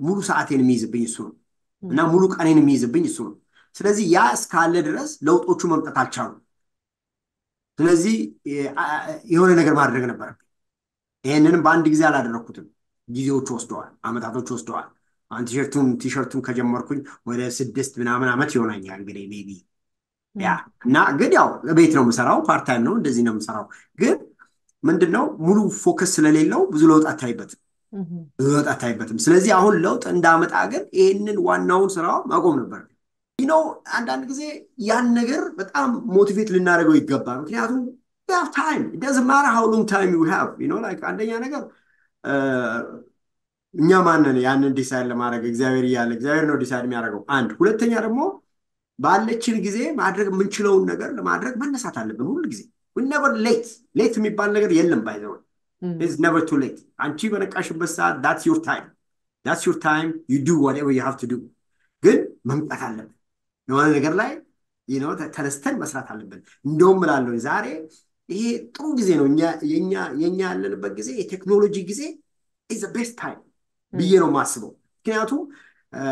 ሙሉ ሰዓቴን የሚይዝብኝ እሱ ነው እና ሙሉ ቀኔን የሚይዝብኝ እሱ ነው። ስለዚህ ያ እስካለ ድረስ ለውጦቹ መምጣት አልቻሉም። ስለዚህ የሆነ ነገር ማድረግ ነበረብኝ። ይሄንንም በአንድ ጊዜ አላደረኩትም። ጊዜዎቹ ወስደዋል፣ አመታቶች ወስደዋል። አሁን ቲሸርቱን ከጀመርኩኝ ወደ 6 ምናምን ዓመት ይሆናኛል እንግዲህ ሜቢ እና ግን ያው ቤት ነው የምሰራው፣ ፓርታይም ነው እንደዚህ ነው የምሰራው። ግን ምንድነው ሙሉ ፎከስ ስለሌለው ብዙ ለውጥ አታይበትም። ስለዚህ አሁን ለውጥ እንዳመጣ ግን ይሄንን ዋናውን ስራው ማቆም ነበር። አንዳንድ ጊዜ ያን ነገር በጣም ሞቲቬት ልናደርገው ይገባል። ምክንያቱም ታይም doesn't matter how long time you have አንደኛ ነገር እኛ ማንን ያንን ዲሳይድ ለማድረግ እግዚአብሔር እያለ እግዚአብሔር ነው ዲሳይድ የሚያደርገው። አንድ ሁለተኛ ደግሞ ባለችን ጊዜ ማድረግ የምንችለውን ነገር ለማድረግ መነሳት አለብን ሁሉ ጊዜ። we never late የሚባል ነገር የለም። by the way it's never too late። አንቺ በነቃሽበት ሰዓት that's your time you do whatever you have to do። ግን መምጣት አለብን የሆነ ነገር ላይ ተነስተን መስራት አለብን። እንደውም እላለሁ ዛሬ ይሄ ጥሩ ጊዜ ነው። የኛ ያለንበት ጊዜ የቴክኖሎጂ ጊዜ is the best time ብዬ ነው የማስበው። ምክንያቱም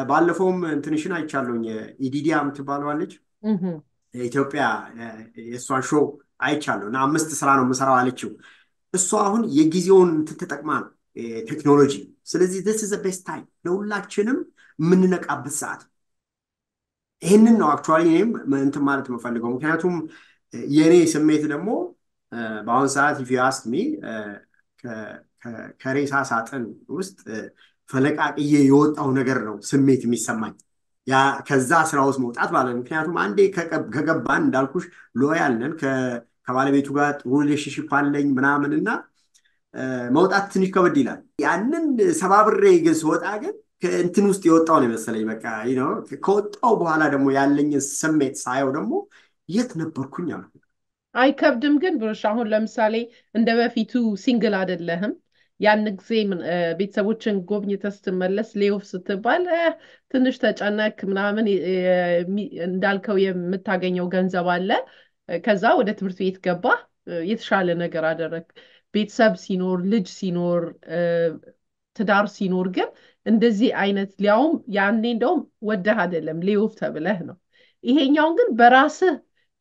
ባለፈውም እንትንሽን አይቻለሁኝ ኢዲዲያ የምትባለዋለች ኢትዮጵያ የእሷን ሾው አይቻለሁ እና 5 ስራ ነው የምሰራው አለችው። እሷ አሁን የጊዜውን ተጠቅማ ነው ቴክኖሎጂ። ስለዚህ this is the best time ለሁላችንም የምንነቃበት ሰዓት። ይሄንን ነው አክቹዋሊ እኔም እንትን ማለት የምፈልገው። ምክንያቱም የኔ ስሜት ደግሞ በአሁን ሰዓት if you ask me ከሬሳ ሳጥን ውስጥ ፈለቃቅዬ የወጣው ነገር ነው ስሜት የሚሰማኝ ያ ከዛ ስራ ውስጥ መውጣት ማለት። ምክንያቱም አንዴ ከገባን እንዳልኩሽ ሎያል ነን ከባለቤቱ ጋር ጥሩ ሪሌሽንሺፕ አለኝ ምናምንና መውጣት ትንሽ ከበድ ይላል። ያንን ሰባብሬ ግን ስወጣ ግን ከእንትን ውስጥ የወጣው ነው መሰለኝ። በቃ ከወጣው በኋላ ደግሞ ያለኝ ስሜት ሳየው ደግሞ የት ነበርኩኝ አልኩ። አይከብድም ግን ብሩሽ አሁን ለምሳሌ እንደ በፊቱ ሲንግል አይደለህም። ያን ጊዜ ቤተሰቦችን ጎብኝተህ ስትመለስ ሌኦፍ ስትባል ትንሽ ተጨነቅ ምናምን እንዳልከው የምታገኘው ገንዘብ አለ። ከዛ ወደ ትምህርት ቤት ገባ፣ የተሻለ ነገር አደረግ። ቤተሰብ ሲኖር ልጅ ሲኖር ትዳር ሲኖር ግን እንደዚህ አይነት ሊያውም ያኔ እንደውም ወደህ አይደለም ሌኦፍ ተብለህ ነው። ይሄኛውን ግን በራስህ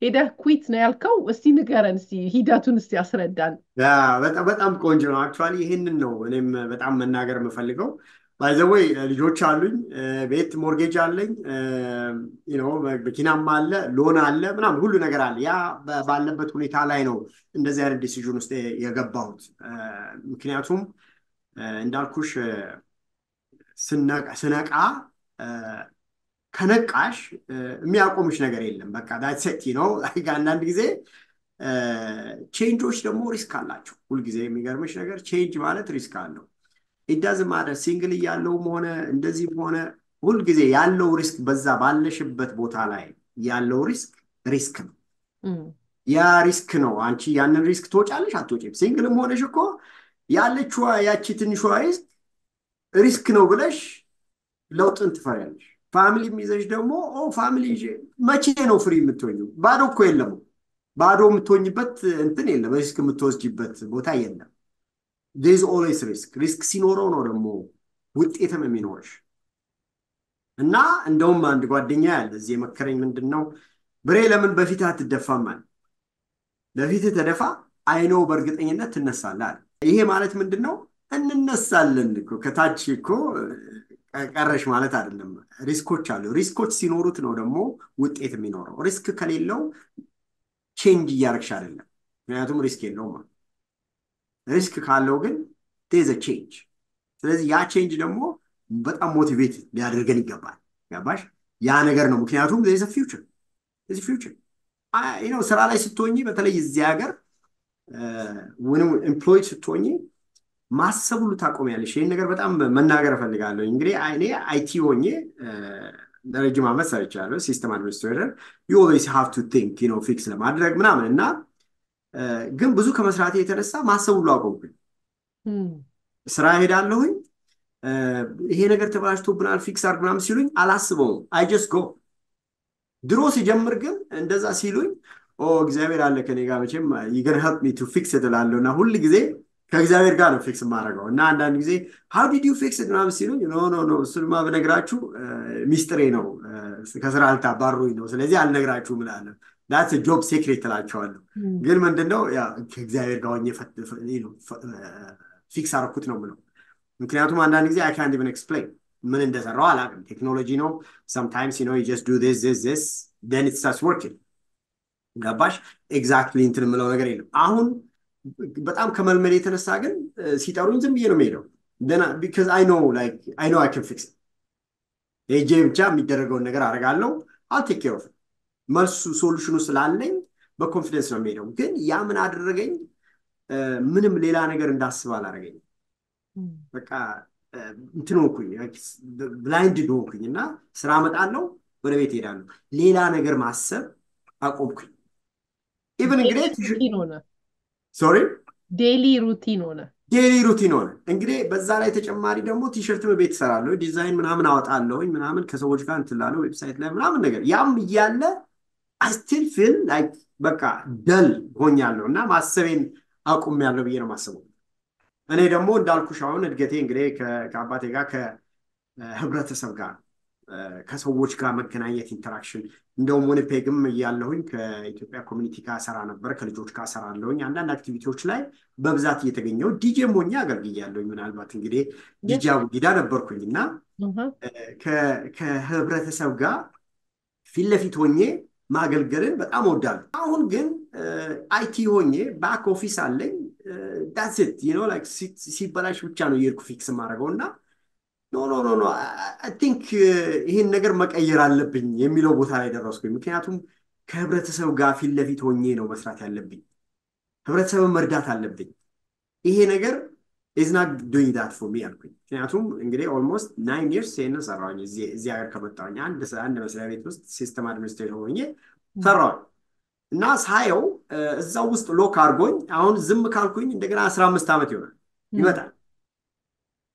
ሄደህ ኩዊት ነው ያልከው። እስቲ ንገረን፣ እስቲ ሂደቱን እስቲ አስረዳን። በጣም ቆንጆ ነው አክቹዋሊ። ይሄንን ነው እኔም በጣም መናገር የምፈልገው። ባይ ዘ ዌይ ልጆች አሉኝ፣ ቤት ሞርጌጅ አለኝ፣ መኪናም አለ፣ ሎን አለ፣ ምናምን ሁሉ ነገር አለ። ያ ባለበት ሁኔታ ላይ ነው እንደዚህ አይነት ዲሲዥን ውስጥ የገባሁት። ምክንያቱም እንዳልኩሽ ስነቃ ከነቃሽ የሚያቆምሽ ነገር የለም። በቃ that's it አንዳንድ ጊዜ ቼንጆች ደግሞ ሪስክ አላቸው። ሁልጊዜ የሚገርምሽ ነገር ቼንጅ ማለት ሪስክ አለው። it doesn't matter ሲንግል እያለውም ሆነ እንደዚህም ሆነ ሁልጊዜ ያለው ሪስክ በዛ ባለሽበት ቦታ ላይ ያለው ሪስክ ነው። ያ ሪስክ ነው። አንቺ ያንን ሪስክ ትወጫለሽ አትወጪም። ሲንግልም ሆነሽ እኮ ያለችዋ ያቺ ትንሿ ሪስክ ነው ብለሽ ለውጥን ትፈሪያለሽ። ፋሚሊ የሚይዘሽ ደግሞ ፋሚሊ መቼ ነው ፍሪ የምትሆኝው? ባዶ እኮ የለም። ባዶ የምትሆኝበት እንትን የለም። ሪስክ የምትወስጂበት ቦታ የለም። ዴዝ ኦልዌይስ ሪስክ። ሪስክ ሲኖረው ነው ደግሞ ውጤትም የሚኖርሽ። እና እንደውም አንድ ጓደኛ ያለ እዚህ የመከረኝ ምንድን ነው፣ ብሬ ለምን በፊት አትደፋም አለ። በፊት ተደፋ አይነው በእርግጠኝነት ትነሳለህ አለ። ይሄ ማለት ምንድን ነው? እንነሳለን እኮ ከታች እኮ ቀረሽ ማለት አይደለም። ሪስኮች አሉ። ሪስኮች ሲኖሩት ነው ደግሞ ውጤት የሚኖረው። ሪስክ ከሌለው ቼንጅ እያደረግሽ አይደለም። ምክንያቱም ሪስክ የለውም። ሪስክ ካለው ግን ቴዘ ቼንጅ። ስለዚህ ያ ቼንጅ ደግሞ በጣም ሞቲቬት ሊያደርገን ይገባል። ገባሽ? ያ ነገር ነው። ምክንያቱም ዜዘ ፊውቸር ስራ ላይ ስትሆኚ፣ በተለይ እዚህ ሀገር ኤምፕሎይድ ስትሆኚ ማሰብ ሁሉ ታቆሚያለሽ። ይህን ነገር በጣም መናገር እፈልጋለሁ። እንግዲህ እኔ አይቲ ሆኜ ለረጅም ዓመት ሰርቻለሁ፣ ሲስተም አድሚኒስትሬተር። ዩ ኦልዌይስ ሃቭ ቱ ቲንክ ፊክስ ለማድረግ ምናምን እና ግን ብዙ ከመስራቴ የተነሳ ማሰብ ሁሉ አቆምኩኝ። ስራ ሄዳለሁኝ፣ ይሄ ነገር ተበላሽቶብናል ፊክስ አድርግ ምናምን ሲሉኝ አላስበውም። አይ ጀስት ጎ። ድሮ ሲጀምር ግን እንደዛ ሲሉኝ እግዚአብሔር አለ ከኔ ጋር መቼም ይገን ሄልፕ ሚ ቱ ፊክስ እላለሁ እና ሁል ጊዜ ከእግዚአብሔር ጋር ነው ፊክስ የማደርገው። እና አንዳንድ ጊዜ ሃው ዲድ ዩ ፊክስ ምናምን ሲሉኝ ኖ እሱንማ ብነግራችሁ ሚስጥሬ ነው፣ ከስራ ልታባሩኝ ነው፣ ስለዚህ አልነግራችሁም እላለሁ። ዳትስ ጆብ ሴክሬት እላቸዋለሁ። ግን ምንድነው ከእግዚአብሔር ጋር ሆኜ ፊክስ አደረኩት ነው የምለው። ምክንያቱም አንዳንድ ጊዜ አይ ካንት ኢቨን ኤክስፕሌን ምን እንደሰራው አላውቅም። ቴክኖሎጂ ነው። sometimes you just do this then it starts working። ገባሽ? ኤግዛክትሊ እንትን የምለው ነገር የለም። አሁን በጣም ከመልመድ የተነሳ ግን ሲጠሩኝ ዝም ብዬ ነው የምሄደው። because I know I can fix it። ሄጄ ብቻ የሚደረገውን ነገር አደርጋለሁ። I'll take care of it። መልሱ ሶሉሽኑ ስላለኝ በኮንፊደንስ ነው የምሄደው። ግን ያ ምን አደረገኝ? ምንም ሌላ ነገር እንዳስብ አላደረገኝም። በቃ እንትን ሆንኩኝ፣ ብላይንድ ሆንኩኝ እና ስራ እመጣለሁ፣ ወደ ቤት እሄዳለሁ። ሌላ ነገር ማሰብ አቆምኩኝ። ኢቭን እንግዲህ ዴሊ ሩቲን ሆነ። እንግዲህ በዛ ላይ ተጨማሪ ደግሞ ቲሸርት በቤት እሰራለሁ፣ ዲዛይን ምናምን አወጣለሁ፣ ምናምን ከሰዎች ጋር እንትን እላለሁ፣ ዌብሳይት ላይ ምናምን ነገር። ያም እያለ I still feel like በቃ ደል ሆኛለሁ እና ማሰቤን አቁሜያለሁ ብዬ ነው የማስበው። እኔ ደግሞ እንዳልኩሽ አሁን እድገቴ እንግዲህ ከአባቴ ጋር ከህብረተሰብ ጋር ከሰዎች ጋር መገናኘት ኢንተራክሽን። እንደውም ዊኒፔግም እያለሁኝ ከኢትዮጵያ ኮሚኒቲ ጋር ሰራ ነበር፣ ከልጆች ጋር ሰራለሁኝ። አንዳንድ አክቲቪቲዎች ላይ በብዛት እየተገኘው ዲጄም ሆኜ አገልግያለሁኝ። ምናልባት እንግዲህ ዲጄ አቡጊዳ ነበርኩኝ እና ከህብረተሰብ ጋር ፊት ለፊት ሆኜ ማገልገልን በጣም እወዳለሁ። አሁን ግን አይቲ ሆኜ ባክ ኦፊስ አለኝ። that's it like ሲበላሽ ብቻ ነው የርኩ ፊክስ ማድረገው እና ኖ I think ይሄን ነገር መቀየር አለብኝ የሚለው ቦታ ላይ ደረስኩኝ። ምክንያቱም ከህብረተሰብ ጋር ፊት ለፊት ሆኜ ነው መስራት ያለብኝ፣ ህብረተሰብን መርዳት አለብኝ። ይሄ ነገር is not doing that for me አልኩኝ። ምክንያቱም እንግዲህ almost 9 years ሴን ሰራሁኝ እዚህ ሀገር ከመጣሁኝ አንድ መስሪያ ቤት ውስጥ ሲስተም አድሚኒስትሬተር ሆኜ ሰራሁኝ እና ሳየው እዛው ውስጥ ሎክ አድርጎኝ አሁን ዝም ካልኩኝ እንደገና 15 ዓመት ይመጣል።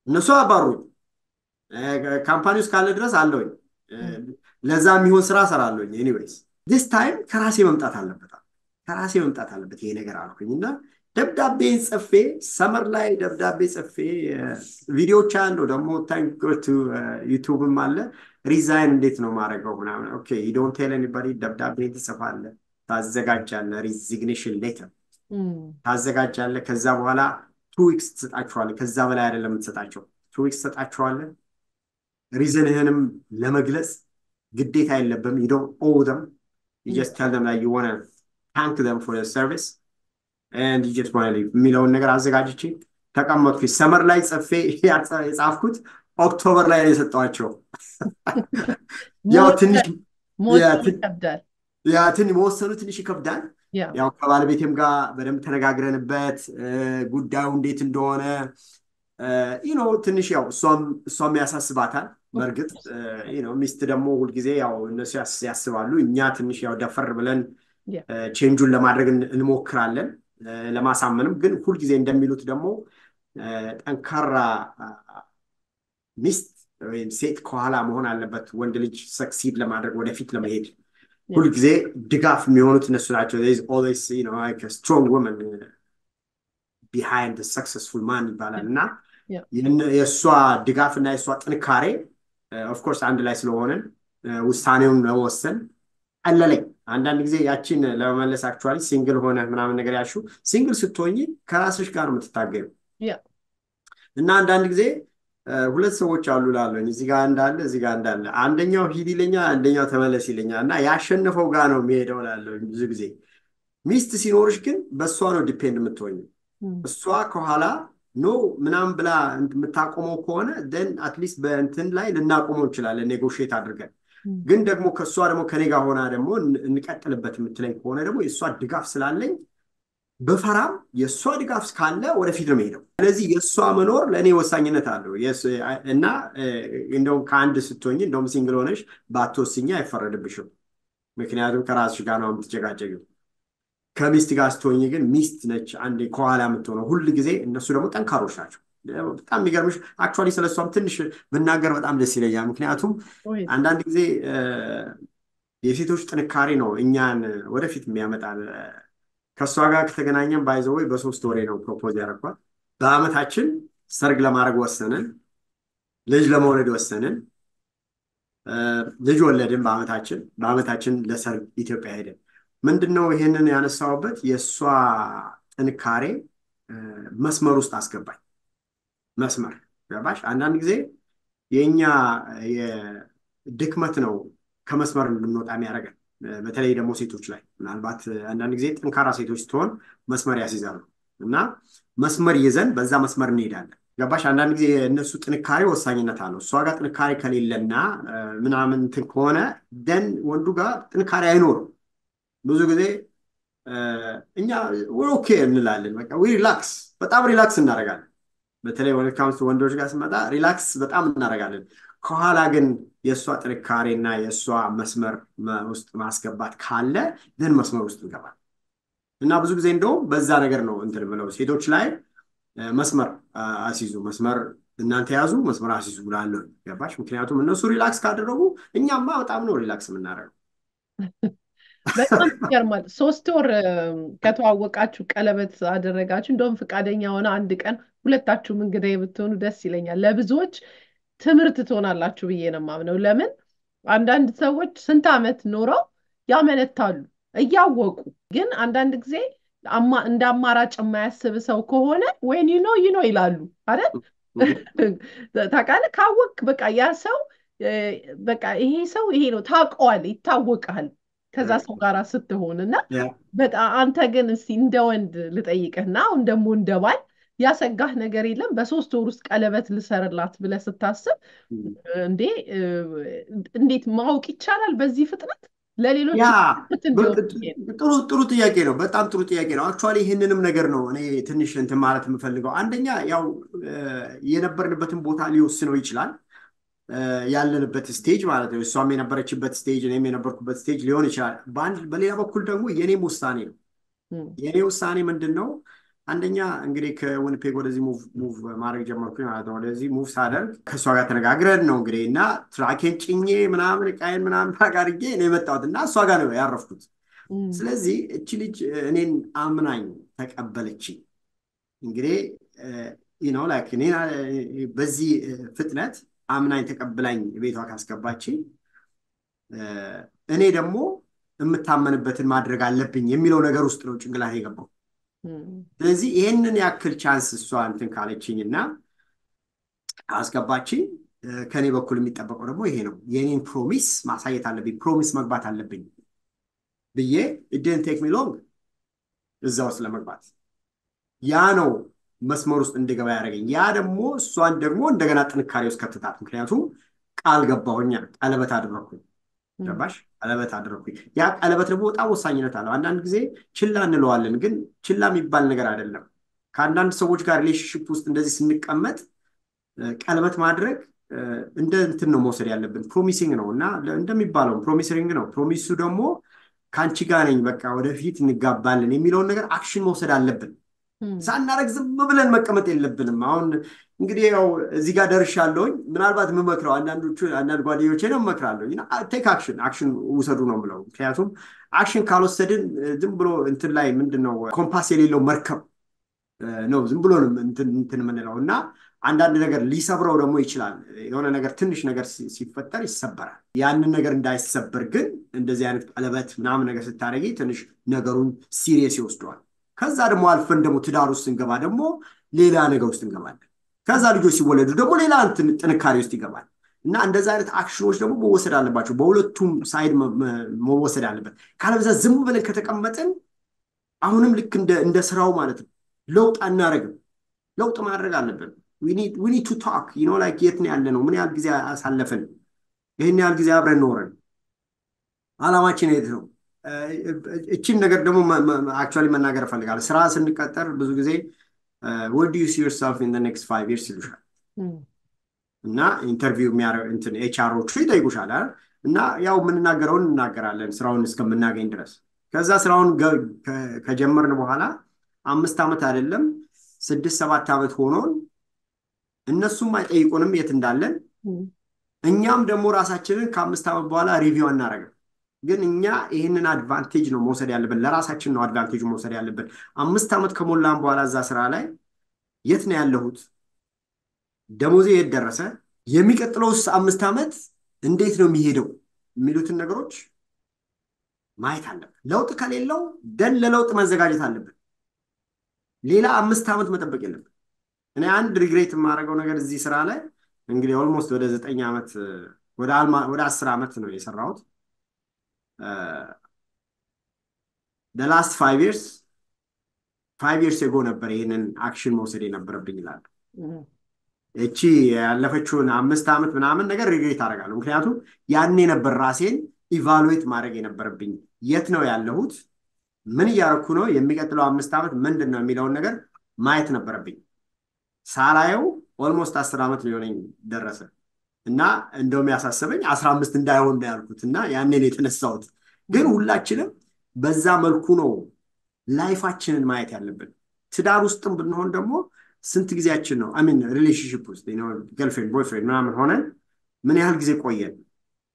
እነሱ አባሩኝ። ካምፓኒ ውስጥ ካለ ድረስ አለውኝ፣ ለዛ የሚሆን ስራ ሰራለሁኝ። ኤኒዌይስ this time ከራሴ መምጣት አለበት ይሄ ነገር አልኩኝ እና ደብዳቤን ጽፌ ሰመር ላይ ደብዳቤ ጽፌ ቪዲዮዎች አሉ ደግሞ ታንክ ቱ ዩቲዩብም አለ። ሪዛይን እንዴት ነው ማድረገው ምናምን። ኦኬ you don't tell anybody። ደብዳቤን ትጽፋለህ፣ ታዘጋጃለህ፣ ሪዚግኔሽን ሌተር ታዘጋጃለህ። ከዛ በኋላ 2 weeks ትሰጣቸዋለህ። ከዛ በላይ አይደለም የምትሰጣቸው፣ 2 weeks ትሰጣቸዋለህ። ሪዝንህንም ለመግለጽ ግዴታ የለብህም። you don't owe them። you just tell them that you want to thank them for their service and you just want to leave የሚለውን ነገር አዘጋጅቼ ተቀመጥኩኝ። ሰመር ላይ ጽፌ የጻፍኩት ኦክቶበር ላይ ነው የሰጠኋቸው። ያው ትንሽ መወሰኑ ትንሽ ይከብዳል። ያው ከባለቤቴም ጋር በደንብ ተነጋግረንበት ጉዳዩ እንዴት እንደሆነ ትንሽ ያው እሷም ያሳስባታል። በእርግጥ ሚስት ደግሞ ሁልጊዜ ያው እነሱ ያስባሉ፣ እኛ ትንሽ ያው ደፈር ብለን ቼንጁን ለማድረግ እንሞክራለን ለማሳመንም። ግን ሁልጊዜ እንደሚሉት ደግሞ ጠንካራ ሚስት ወይም ሴት ከኋላ መሆን አለበት ወንድ ልጅ ሰክሲድ ለማድረግ ወደፊት ለመሄድ Yeah. ሁል ጊዜ ድጋፍ የሚሆኑት እነሱ ናቸው there is always like a strong woman behind the successful man ይባላል እና Yeah. የእሷ ድጋፍና የእሷ ጥንካሬ of course አንድ ላይ ስለሆነን ውሳኔውን ለመወሰን አለለኝ አንዳንድ ጊዜ ያቺን ለመመለስ አክቹአሊ ሲንግል ሆነ ምናምን ነገር ያልሽው ሲንግል ስትሆኚ ከራስሽ ጋር ነው የምትታገዩ Yeah. እና አንዳንድ ጊዜ ሁለት ሰዎች አሉ ላለኝ እዚህ ጋር እንዳለ እዚህ ጋር እንዳለ አንደኛው ሂድ ይለኛል አንደኛው ተመለስ ይለኛል እና ያሸነፈው ጋር ነው የሚሄደው ላለኝ ብዙ ጊዜ ሚስት ሲኖርሽ ግን በእሷ ነው ዲፔንድ የምትሆኝ እሷ ከኋላ ኖ ምናምን ብላ የምታቆመው ከሆነ then at least በእንትን ላይ ልናቆመው እንችላለን ኔጎሽየት አድርገን ግን ደግሞ ከሷ ደግሞ ከኔ ጋር ሆና ደግሞ እንቀጥልበት የምትለኝ ከሆነ ደግሞ የሷ ድጋፍ ስላለኝ በፈራም የሷ ድጋፍ ካለ ወደፊት ነው የሚሄደው ስለዚህ የሷ መኖር ለኔ ወሳኝነት አለው እና እንደው ከአንድ ስትሆኚ እንደውም ሲንግል ሆነሽ ባትወስኚ አይፈረድብሽም ምክንያቱም ከራስሽ ጋር ነው የምትጨቃጨቂው ከሚስት ጋር ስትሆኚ ግን ሚስት ነች አንዴ ከኋላ የምትሆነው ሁሉ ጊዜ እነሱ ደግሞ ጠንካሮች ናቸው በጣም የሚገርምሽ አክቹአሊ ስለሷም ትንሽ ብናገር በጣም ደስ ይለኛል ምክንያቱም አንዳንድ ጊዜ የሴቶች ጥንካሬ ነው እኛን ወደፊት የሚያመጣል ከሷ ጋር ከተገናኘን ባይዘው በ3 ወሬ ነው ፕሮፖዝ ያደረኳት በአመታችን ሰርግ ለማድረግ ወሰነን ልጅ ለመውለድ ወሰነን ልጅ ወለድን በአመታችን ለሰርግ ኢትዮጵያ ሄደን ምንድነው ይሄንን ያነሳውበት የሷ ጥንካሬ መስመር ውስጥ አስገባኝ መስመር ገባሽ አንዳንድ ጊዜ የኛ የድክመት ነው ከመስመር እንድንወጣ የሚያደርገን በተለይ ደግሞ ሴቶች ላይ ምናልባት አንዳንድ ጊዜ ጠንካራ ሴቶች ስትሆን መስመር ያስይዛሉ እና መስመር ይዘን በዛ መስመር እንሄዳለን ገባሽ አንዳንድ ጊዜ እነሱ ጥንካሬ ወሳኝነት አለው እሷ ጋር ጥንካሬ ከሌለና ምናምን እንትን ከሆነ ደን ወንዱ ጋር ጥንካሬ አይኖርም ብዙ ጊዜ እኛ ኦኬ እንላለን በቃ ሪላክስ በጣም ሪላክስ እናደርጋለን በተለይ ወደ ካውንስ ወንዶች ጋር ስመጣ ሪላክስ በጣም እናደርጋለን ከኋላ ግን የሷ ጥንካሬና የሷ መስመር ውስጥ ማስገባት ካለ ደን መስመር ውስጥ እንገባለን እና ብዙ ጊዜ እንደው በዛ ነገር ነው እንትን ብለው ሴቶች ላይ መስመር አሲዙ መስመር እናንተ ያዙ መስመር አሲዙ ብላለሁ ገባሽ ምክንያቱም እነሱ ሪላክስ ካደረጉ እኛማ በጣም ነው ሪላክስ የምናደርገው በጣም ይገርማል 3 ወር ከተዋወቃችሁ ቀለበት አደረጋችሁ እንደውም ፍቃደኛ ሆነ አንድ ቀን ሁለታችሁም እንግዲህ ብትሆኑ ደስ ይለኛል ለብዙዎች ትምህርት ትሆናላችሁ ብዬ ነው የማምነው ለምን አንዳንድ ሰዎች ስንት ዓመት ኖረው ያመነታሉ እያወቁ ግን አንዳንድ ጊዜ እንደ አማራጭ የማያስብ ሰው ከሆነ when you know ይላሉ አይደል ታውቃለህ ካወቅ በቃ ያ ሰው በቃ ይሄ ሰው ይሄ ነው ታውቀዋል ይታወቃል ከዛ ሰው ጋር ስትሆንና በጣም አንተ ግን እስቲ እንደ ወንድ ልጠይቅህና አሁን ደግሞ እንደባል ያሰጋህ ነገር የለም በ3 ወር ውስጥ ቀለበት ልሰርላት ብለህ ስታስብ እንዴት ማወቅ ይቻላል በዚህ ፍጥነት ለሌሎች ጥሩ ጥያቄ ነው በጣም ጥሩ ጥያቄ ነው አክቹአሊ ይሄንንም ነገር ነው እኔ ትንሽ እንትን ማለት የምፈልገው አንደኛ ያው የነበርንበትን ቦታ ሊወስነው ይችላል ያለንበት ስቴጅ ማለት ነው እሷም የነበረችበት ስቴጅ እኔም የነበርኩበት ስቴጅ ሊሆን ይችላል በሌላ በኩል ደግሞ የኔም ውሳኔ ነው የኔ ውሳኔ ምንድነው አንደኛ እንግዲህ ከዊኒፔግ ወደዚህ ሙቭ ማድረግ ጀመርኩኝ ማለት ነው ወደዚህ ሙቭ ሳደርግ ከሷ ጋር ተነጋግረን ነው እንግዲህ እና ትራኬን ጭኜ ምናምን ቃየን ምናምን ታጋርጌ ነው የመጣሁት እና እሷ ጋር ነው ያረፍኩት ስለዚህ እቺ ልጅ እኔን አምናኝ ተቀበለችኝ እንግዲህ like እኔ በዚህ ፍጥነት አምናኝ ተቀበላኝ ቤቷ ካስገባችኝ እኔ ደግሞ የምታመንበትን ማድረግ አለብኝ የሚለው ነገር ውስጥ ነው ጭንቅላቴ የገባው ስለዚህ ይሄንን ያክል ቻንስ እሷ እንትን ካለችኝና አስገባችኝ ከኔ በኩል የሚጠበቀው ደግሞ ይሄ ነው የኔን ፕሮሚስ ማሳየት አለብኝ ፕሮሚስ መግባት አለብኝ ብዬ it didn't take me long እዛው ስለመግባት ያ ነው መስመር ውስጥ እንድገባ ያደረገኝ ያ ደግሞ እሷን ደግሞ እንደገና ጥንካሬ ውስጥ ከተታት ምክንያቱም ቃል ገባሁኛ ቀለበት አደረኩኝ ገባሽ ቀለበት አደረኩኝ ያ ቀለበት ደግሞ በጣም ወሳኝነት አለው አንዳንድ ጊዜ ችላ እንለዋለን ግን ችላ የሚባል ነገር አይደለም ከአንዳንድ ሰዎች ጋር ሪሌሽንሺፕ ውስጥ እንደዚህ ስንቀመጥ ቀለበት ማድረግ እንደ እንትን ነው መውሰድ ያለብን ፕሮሚሲንግ ነው እና እንደሚባለው ፕሮሚሲንግ ነው ፕሮሚሱ ደግሞ ካንቺ ጋር ነኝ በቃ ወደፊት እንጋባለን የሚለውን ነገር አክሽን መውሰድ አለብን ሳናረግ ዝም ብለን መቀመጥ የለብንም አሁን እንግዲህ ያው እዚህ ጋር ደርሻለሁኝ። ምናልባት የምመክረው አንዳንድ ጓደኞቼ ነው እመክራለሁ ቴክ አክሽን ውሰዱ ነው የምለው። ምክንያቱም አክሽን ካልወሰድን ዝም ብሎ እንትን ላይ ምንድነው ኮምፓስ የሌለው መርከብ ነው ዝም ብሎ እንትን የምንለው እና አንዳንድ ነገር ሊሰብረው ደግሞ ይችላል። የሆነ ነገር ትንሽ ነገር ሲፈጠር ይሰበራል። ያንን ነገር እንዳይሰበር ግን እንደዚህ አይነት ቀለበት ምናምን ነገር ስታደርጊ ትንሽ ነገሩን ሲሪየስ ይወስደዋል። ከዛ ደግሞ አልፈን ደግሞ ትዳር ውስጥ ስንገባ ደግሞ ሌላ ነገር ውስጥ እንገባለን። ከዛ ልጆች ሲወለዱ ደግሞ ሌላ ጥንካሬ ውስጥ ይገባል። እና እንደዚህ አይነት አክሽኖች ደግሞ መወሰድ አለባቸው። በሁለቱም ሳይድ መወሰድ አለበት። ካለበዛ ዝም ብለን ከተቀመጥን አሁንም ልክ እንደ ስራው ማለት ነው ለውጥ አናረግም። ለውጥ ማድረግ አለብን። we need to talk like የት ነው ያለነው? ምን ያህል ጊዜ አሳለፈን? ይሄን ያህል ጊዜ አብረን ኖረን አላማችን የት ነው? እቺን ነገር ደግሞ አክቹዋሊ መናገር እፈልጋለሁ። ስራ ስንቀጠር ብዙ ጊዜ what do you see yourself in the next 5 years ይሉሻል። እና ኢንተርቪው ኤችአሮቹ ይጠይቁሻል አይደል? እና ያው የምንናገረውን እናገራለን ስራውን እስከምናገኝ ድረስ። ከዛ ስራውን ከጀመርን በኋላ 5 ዓመት አይደለም 6-7 ዓመት ሆኖን እነሱም አይጠይቁንም የት እንዳለን። እኛም ደግሞ ራሳችንን ከ5 ዓመት በኋላ ሪቪው እናደርጋለን። ግን እኛ ይህንን አድቫንቴጅ ነው መውሰድ ያለብን። ለራሳችን ነው አድቫንቴጅ መውሰድ ያለብን። 5 ዓመት ከሞላን በኋላ እዛ ስራ ላይ የት ነው ያለሁት? ደሞዜ የት ደረሰ? የሚቀጥለውስ 5 ዓመት እንዴት ነው የሚሄደው? የሚሉትን ነገሮች ማየት አለብን። ለውጥ ከሌለው ለለውጥ መዘጋጀት አለብን። ሌላ 5 ዓመት መጠበቅ የለብን። እኔ አንድ ሪግሬት የማደርገው ነገር እዚህ ስራ ላይ እንግዲህ ኦልሞስት ወደ 9 ዓመት ወደ 10 ዓመት ነው የሰራሁት። the last 5 years 5 years ago ነበር ይሄንን አክሽን መውሰድ የነበረብኝ ይላል። እቺ ያለፈችውን 5 ዓመት ምናምን ነገር ሪግሬት አደርጋለሁ። ምክንያቱም ያኔ ነበር ራሴን ኢቫሉዌት ማድረግ የነበረብኝ። የት ነው ያለሁት? ምን እያደረኩ ነው? የሚቀጥለው 5 ዓመት ምንድን ነው የሚለውን ነገር ማየት ነበረብኝ። ሳላየው ኦልሞስት 10 ዓመት ሊሆነኝ ደረሰ እና እንደውም ያሳሰበኝ 15 እንዳይሆን ነው ያልኩት እና ያኔ ነው የተነሳሁት። ግን ሁላችንም በዛ መልኩ ነው ላይፋችንን ማየት ያለብን። ትዳር ውስጥም ብንሆን ደግሞ ስንት ጊዜያችን ነው ሪሌሽንሺፕ ውስጥ ገርልፍሬንድ ቦይፍሬንድ ምናምን ሆነን ምን ያህል ጊዜ ቆየን?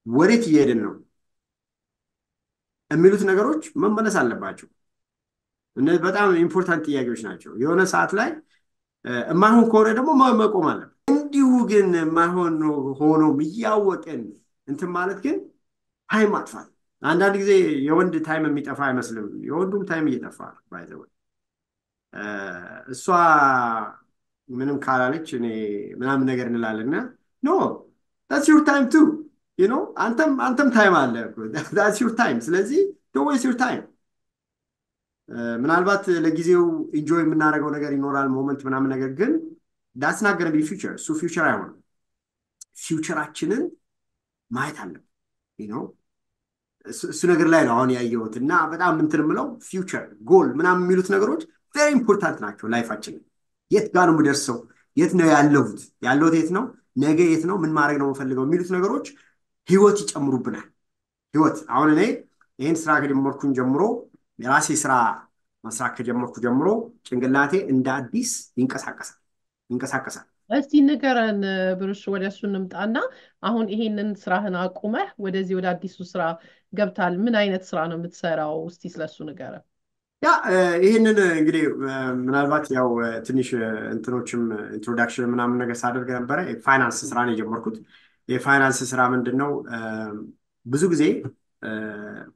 ወዴት እየሄድን ነው? የሚሉት ነገሮች መመለስ አለባቸው። እነዚህ በጣም ኢምፖርታንት ጥያቄዎች ናቸው። የሆነ ሰዓት ላይ የማይሆን ከሆነ ደግሞ መቆም አለብን። እንዲሁ ግን የማይሆን ሆኖ እያወቅን እንትን ማለት ግን ታይም ማጥፋት። አንዳንድ ጊዜ የወንድ ታይም የሚጠፋ አይመስልም፣ የወንዱም ታይም እየጠፋ ነው። ባይ ዘ ወይ እሷ ምንም ካላለች እኔ ምናምን ነገር እንላለንና ኖ that's your time too አንተም ታይም አለ that's your time። ስለዚህ don't waste your time። ምናልባት ለጊዜው ኢንጆይ የምናደርገው ነገር ይኖራል ሞመንት ምናምን ነገር ግን that's not going to be future። እሱ ፊውቸር አይሆንም። ፊውቸራችንን ማየት አለብን። እሱ ነገር ላይ ነው አሁን ያየሁት እና በጣም እንትን የምለው ፊውቸር ጎል ምናምን የሚሉት ነገሮች ቬሪ ኢምፖርታንት ናቸው። ላይፋችንን የት ጋር ነው የምደርሰው? የት ነው ያለሁት የት ነው ነገ የት ነው ምን ማድረግ ነው የምፈልገው የሚሉት ነገሮች ህይወት ይጨምሩብናል። ህይወት አሁን እኔ ይሄን ስራ ከጀመርኩኝ ጀምሮ የራሴ ስራ መስራት ከጀመርኩ ጀምሮ ጭንቅላቴ እንደ አዲስ ይንቀሳቀሳል። እስቲ ንገረን ብሩሽ፣ ወደ እሱ እንምጣና አሁን ይሄንን ስራህን አቁመህ ወደዚህ ወደ አዲሱ ስራ ገብታል። ምን አይነት ስራ ነው የምትሰራው? እስቲ ስለሱ ንገረን። ይሄንን እንግዲህ ምናልባት ያው ትንሽ እንትኖችም ኢንትሮዳክሽን ምናምን ነገር ሳደርግ ነበረ። ፋይናንስ ስራ ነው የጀመርኩት። የፋይናንስ ስራ ምንድነው? ብዙ ጊዜ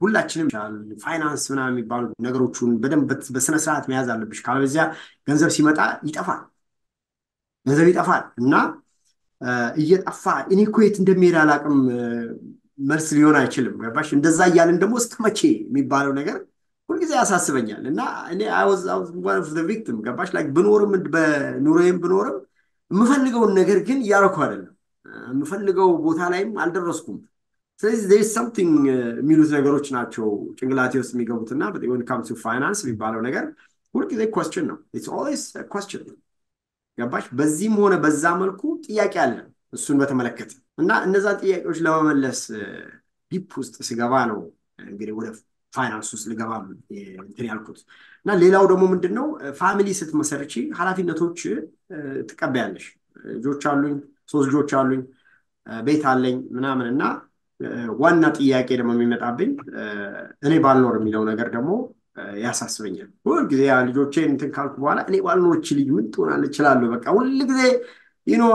ሁላችንም ፋይናንስ ምናምን የሚባሉ ነገሮችን በደንብ በስነ ስርዓት መያዝ አለብሽ። ካለበዚያ ገንዘብ ሲመጣ ይጠፋል። እና እየጠፋ እኔ እኮ የት እንደሚሄድ አላውቅም መልስ ሊሆን አይችልም። ገባሽ? እንደዛ እያልን ደግሞ እስከ መቼ የሚባለው ነገር ሁልጊዜ ያሳስበኛል እና እኔ I was one of the victim። ገባሽ? ላይክ ብኖርም በኑሮዬም ብኖርም የምፈልገውን ነገር ግን እያደረኩ አይደለም። የምፈልገው ቦታ ላይም አልደረስኩም። ስለዚህ there is something የሚሉት ነገሮች ናቸው ጭንቅላቴ ውስጥ የሚገቡትና when it comes to finance የሚባለው ነገር ሁልጊዜ question ነው። It's always a question። ገባሽ? በዚህም ሆነ በዛ መልኩ ጥያቄ አለ እሱን በተመለከተ እና እነዛ ጥያቄዎች ለመመለስ ዲፕ ውስጥ ሲገባ ነው እንግዲህ ወደ ፋይናንስ ውስጥ ልገባ እንትን ያልኩት። እና ሌላው ደግሞ ምንድነው ፋሚሊ ስትመሰርቺ ኃላፊነቶች ትቀበያለሽ። ልጆች አሉኝ፣ 3 ልጆች አሉኝ፣ ቤት አለኝ ምናምን እና ዋና ጥያቄ ደግሞ የሚመጣብኝ እኔ ባልኖር የሚለው ነገር ደግሞ ያሳስበኛል። ሁልጊዜ ልጆቼን እንትን ካልኩ በኋላ እኔ ባልኖር እቺ ልጅ ምን ትሆናለች እችላለሁ። በቃ ሁልጊዜ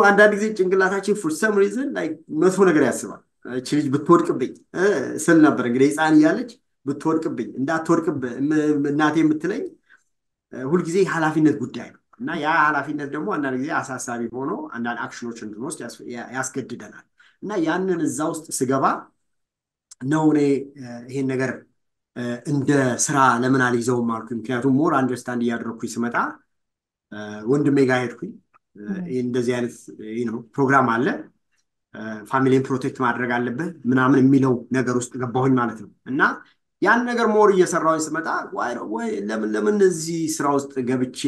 አንዳንድ ጊዜ ጭንቅላታችን ፎር ሰም ሪዝን ላይ መጥፎ ነገር ያስባል። እቺ ልጅ ብትወድቅብኝ ስል ነበር እንግዲህ ሕፃን እያለች ብትወድቅብኝ እንዳትወድቅብህ እናቴ የምትለኝ ሁልጊዜ ኃላፊነት ጉዳይ ነው እና ያ ኃላፊነት ደግሞ አንዳንድ ጊዜ አሳሳቢ ሆኖ አንዳንድ አክሽኖች እንድንወስድ ያስገድደናል እና ያንን እዛ ውስጥ ስገባ ነው እኔ ይሄን ነገር እንደ ስራ ለምን አልይዘውም አልኩኝ። ምክንያቱም ሞር አንደርስታንድ እያደረግኩኝ ስመጣ ወንድሜ ጋር ሄድኩኝ። እንደዚህ አይነት ፕሮግራም አለ፣ ፋሚሊን ፕሮቴክት ማድረግ አለብህ ምናምን የሚለው ነገር ውስጥ ገባሁኝ ማለት ነው እና ያን ነገር ሞር እየሰራሁኝ ስመጣ ለምን እዚህ ስራ ውስጥ ገብቼ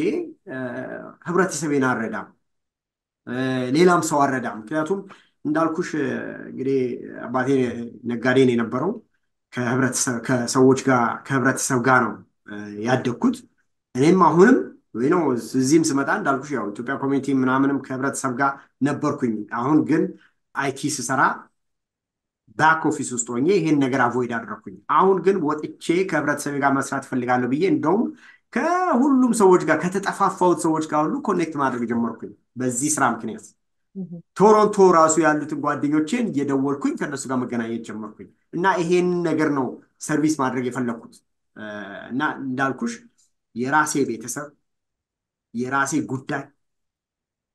ህብረተሰቤን አልረዳም፣ ሌላም ሰው አልረዳም። ምክንያቱም እንዳልኩሽ እንግዲህ አባቴ ነጋዴ ነው የነበረው። ከህብረተሰብ ጋር ነው ያደግኩት። እኔም አሁንም እዚህም ስመጣ እንዳልኩሽ ያው ኢትዮጵያ ኮሚኒቲ ምናምንም ከህብረተሰብ ጋር ነበርኩኝ። አሁን ግን አይቲ ስሰራ ባክ ኦፊስ ውስጥ ሆኜ ይሄን ነገር አቮይድ አደረኩኝ። አሁን ግን ወጥቼ ከህብረተሰብ ጋር መስራት ፈልጋለሁ ብዬ እንደውም ከሁሉም ሰዎች ጋር ከተጠፋፋሁት ሰዎች ጋር ሁሉ ኮኔክት ማድረግ ጀመርኩኝ በዚህ ስራ ምክንያት። ቶሮንቶ ራሱ ያሉትን ጓደኞቼን እየደወልኩኝ ከነሱ ጋር መገናኘት ጀመርኩኝ እና ይሄን ነገር ነው ሰርቪስ ማድረግ የፈለኩት እና እንዳልኩሽ የራሴ ቤተሰብ የራሴ ጉዳይ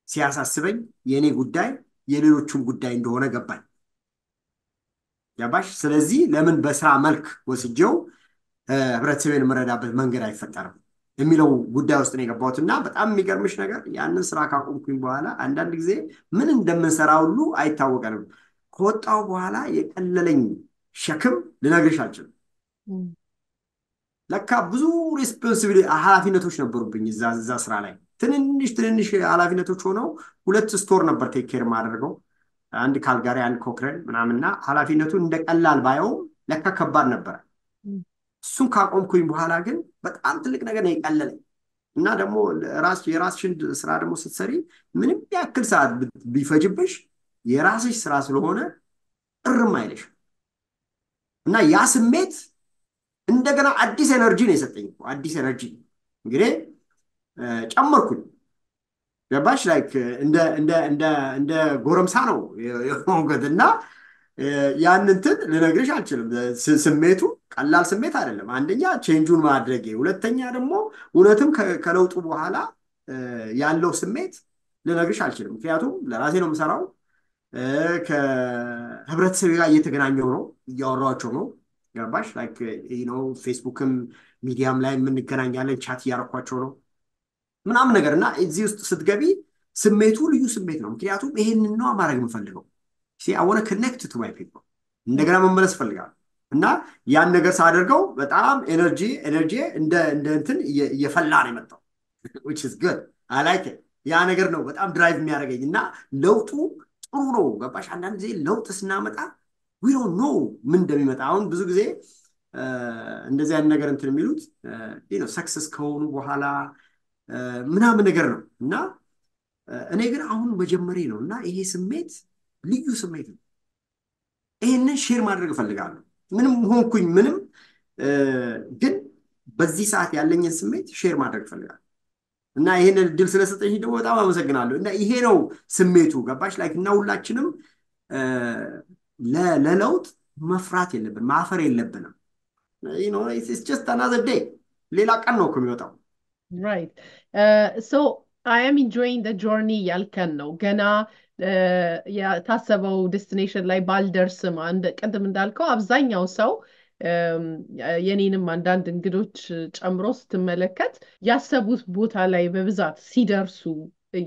ሲያሳስበኝ የኔ ጉዳይ የሌሎቹም ጉዳይ እንደሆነ ገባኝ። ያባሽ ስለዚህ ለምን በስራ መልክ ወስጄው ህብረተሰቤን የምረዳበት መንገድ አይፈጠርም የሚለው ጉዳይ ውስጥ ነው የገባሁት እና በጣም የሚገርምሽ ነገር ያንን ስራ ካቆምኩኝ በኋላ አንዳንድ ጊዜ ምን እንደምንሰራ ሁሉ አይታወቀንም። ከወጣሁ በኋላ የቀለለኝ ሸክም ልነግርሽ አልችልም። ለካ ብዙ ሬስፖንሲቢሊቲ ኃላፊነቶች ነበሩብኝ እዛ ስራ ላይ ትንንሽ ኃላፊነቶች ሆነው 2 ስቶር ነበር ቴክ ኬር ማድረገው፣ አንድ ካልጋሪ አንድ ኮክሬን ምናምንና ኃላፊነቱን እንደቀላል ባየው ለካ ከባድ ነበር። እሱን ካቆምኩኝ በኋላ ግን በጣም ትልቅ ነገር ነው የቀለለኝ እና ደግሞ የራስሽን ስራ ደግሞ ስትሰሪ ምንም ያክል ሰዓት ቢፈጅብሽ የራስሽ ስራ ስለሆነ እርም አይልሽ እና ያ ስሜት እንደገና አዲስ ኤነርጂ ነው የሰጠኝ። አዲስ ኤነርጂ እንግዲህ ጨመርኩኝ። ገባሽ ላይክ እንደ ጎረምሳ ነው የሆንኩት እና ያንንትን ልነግርሽ አልችልም። ስሜቱ ቀላል ስሜት አይደለም። አንደኛ ቼንጁን ማድረጌ፣ ሁለተኛ ደግሞ እውነትም ከለውጡ በኋላ ያለው ስሜት ልነግርሽ አልችልም። ምክንያቱም ለራሴ ነው የምሰራው። ከህብረተሰብ ጋር እየተገናኘው ነው፣ እያወራኋቸው ነው። ገባሽ ላይክ ፌስቡክም ሚዲያም ላይ የምንገናኛለን፣ ቻት እያረኳቸው ነው ምናምን ነገር እና እዚህ ውስጥ ስትገቢ ስሜቱ ልዩ ስሜት ነው። ምክንያቱም ይሄንን ነው ማድረግ የምፈልገው። I want to connect to my people እንደገና መመለስ ፈልጋለሁ እና ያን ነገር ሳደርገው በጣም ኤነርጂ እንደ እንትን እየፈላ ነው የመጣው which is good I like it። ያ ነገር ነው በጣም ድራይቭ የሚያደርገኝ እና ለውጡ ጥሩ ነው። ገባሽ አንዳንድ ጊዜ ለውጥ ስናመጣ we don't know ምን እንደሚመጣ። አሁን ብዙ ጊዜ እንደዚህ አይነት ነገር እንትን የሚሉት ሰክሰስ ከሆኑ በኋላ ምናምን ነገር ነው እና እኔ ግን አሁን መጀመሪያ ነው እና ይሄ ስሜት ልዩ ስሜት ነው። ይሄንን ሼር ማድረግ እፈልጋለሁ። ምንም ሆንኩኝ ምንም ግን በዚህ ሰዓት ያለኝን ስሜት ሼር ማድረግ እፈልጋለሁ እና ይሄንን እድል ስለሰጠኝ ደግሞ በጣም አመሰግናለሁ። እና ይሄ ነው ስሜቱ። ገባሽ ላይክ እና ሁላችንም ለለውጥ መፍራት የለብን ማፈር የለብንም። it's just another day ሌላ ቀን ነው የሚወጣው። Right. So I am enjoying the journey ያልከን ነው ገና የታሰበው ዴስቲኔሽን ላይ ባልደርስም ቅድም እንዳልከው አብዛኛው ሰው የኔንም አንዳንድ እንግዶች ጨምሮ ስትመለከት ያሰቡት ቦታ ላይ በብዛት ሲደርሱ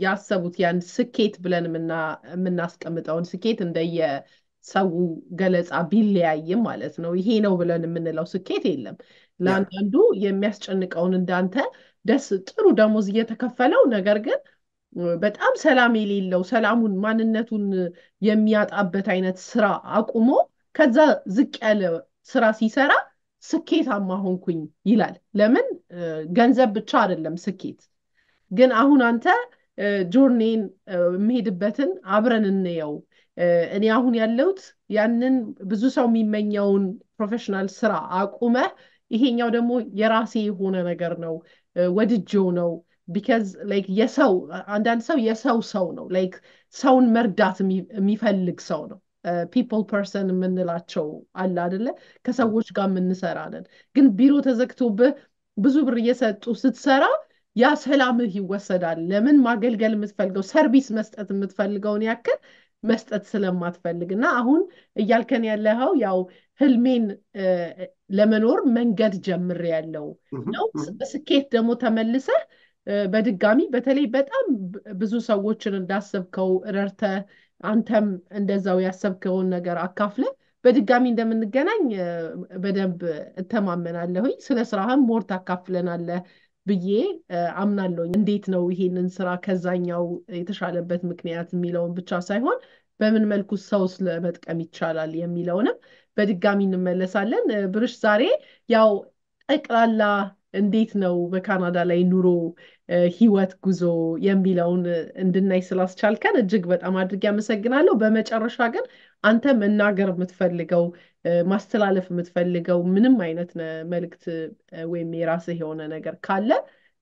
ያሰቡት ያን ስኬት ብለን የምናስቀምጠውን ስኬት እንደየሰው ገለጻ ቢለያይም ማለት ነው። ይሄ ነው ብለን የምንለው ስኬት የለም። ለአንዳንዱ የሚያስጨንቀውን እንዳንተ ጥሩ ደሞዝ እየተከፈለው ነገር ግን በጣም ሰላም የሌለው ሰላሙን ማንነቱን የሚያጣበት አይነት ስራ አቁሞ ከዛ ዝቅ ያለ ስራ ሲሰራ ስኬታማ ሆንኩኝ ይላል። ለምን ገንዘብ ብቻ አይደለም ስኬት። ግን አሁን አንተ ጆርኔን የምሄድበትን አብረን እንየው። እኔ አሁን ያለሁት ያንን ብዙ ሰው የሚመኘውን ፕሮፌሽናል ስራ አቁመህ ይሄኛው ደግሞ የራሴ የሆነ ነገር ነው ወድጄው ነው ቢካዝ ላይክ የሰው አንዳንድ ሰው የሰው ሰው ነው ላይክ ሰውን መርዳት የሚፈልግ ሰው ነው ፒፕል ፐርሰን የምንላቸው አለ አይደለ ከሰዎች ጋር የምንሰራለን ግን ቢሮ ተዘግቶብህ ብዙ ብር እየሰጡ ስትሰራ ያ ሰላምህ ይወሰዳል ለምን ማገልገል የምትፈልገው ሰርቪስ መስጠት የምትፈልገውን ያክል መስጠት ስለማትፈልግ እና አሁን እያልከን ያለኸው ያው ህልሜን ለመኖር መንገድ ጀምሬያለሁ ነው በስኬት ደግሞ ተመልሰህ በድጋሚ በተለይ በጣም ብዙ ሰዎችን እንዳሰብከው ረድተህ አንተም እንደዛው ያሰብከውን ነገር አካፍለ በድጋሚ እንደምንገናኝ በደንብ እተማመናለሁኝ ስለ ስራህም ሞር ታካፍለናለህ ብዬ አምናለሁ እንዴት ነው ይሄንን ስራ ከዛኛው የተሻለበት ምክንያት የሚለውን ብቻ ሳይሆን በምን መልኩ ሰው ስለመጥቀም ይቻላል የሚለውንም በድጋሚ እንመለሳለን ብርሽ ዛሬ ያው ጠቅላላ እንዴት ነው በካናዳ ላይ ኑሮ ህይወት ጉዞ የሚለውን እንድናይ ስላስቻልከን እጅግ በጣም አድርጌ አመሰግናለሁ በመጨረሻ ግን አንተ መናገር የምትፈልገው ማስተላለፍ የምትፈልገው ምንም አይነት መልእክት ወይም የራስህ የሆነ ነገር ካለ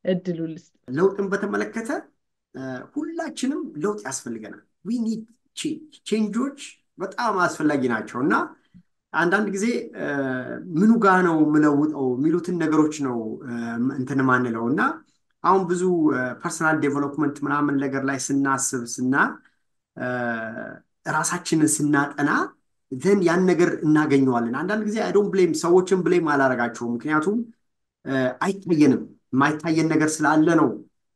እድሉ ልስጥ ለውጥን በተመለከተ ሁላችንም ለውጥ ያስፈልገናል we need ቼንጆች በጣም አስፈላጊ ናቸው እና አንዳንድ ጊዜ ምኑ ጋር ነው ምለውጠው ሚሉትን ነገሮች ነው እንትን ማንለው እና አሁን ብዙ ፐርሰናል ዴቨሎፕመንት ምናምን ነገር ላይ ስናስብ ራሳችንን ስናጠና then ያን ነገር እናገኘዋለን አንዳንድ ጊዜ I don't blame ሰዎችን blame አላረጋቸው ምክንያቱም አይታየንም ማይታየን ነገር ስላለ ነው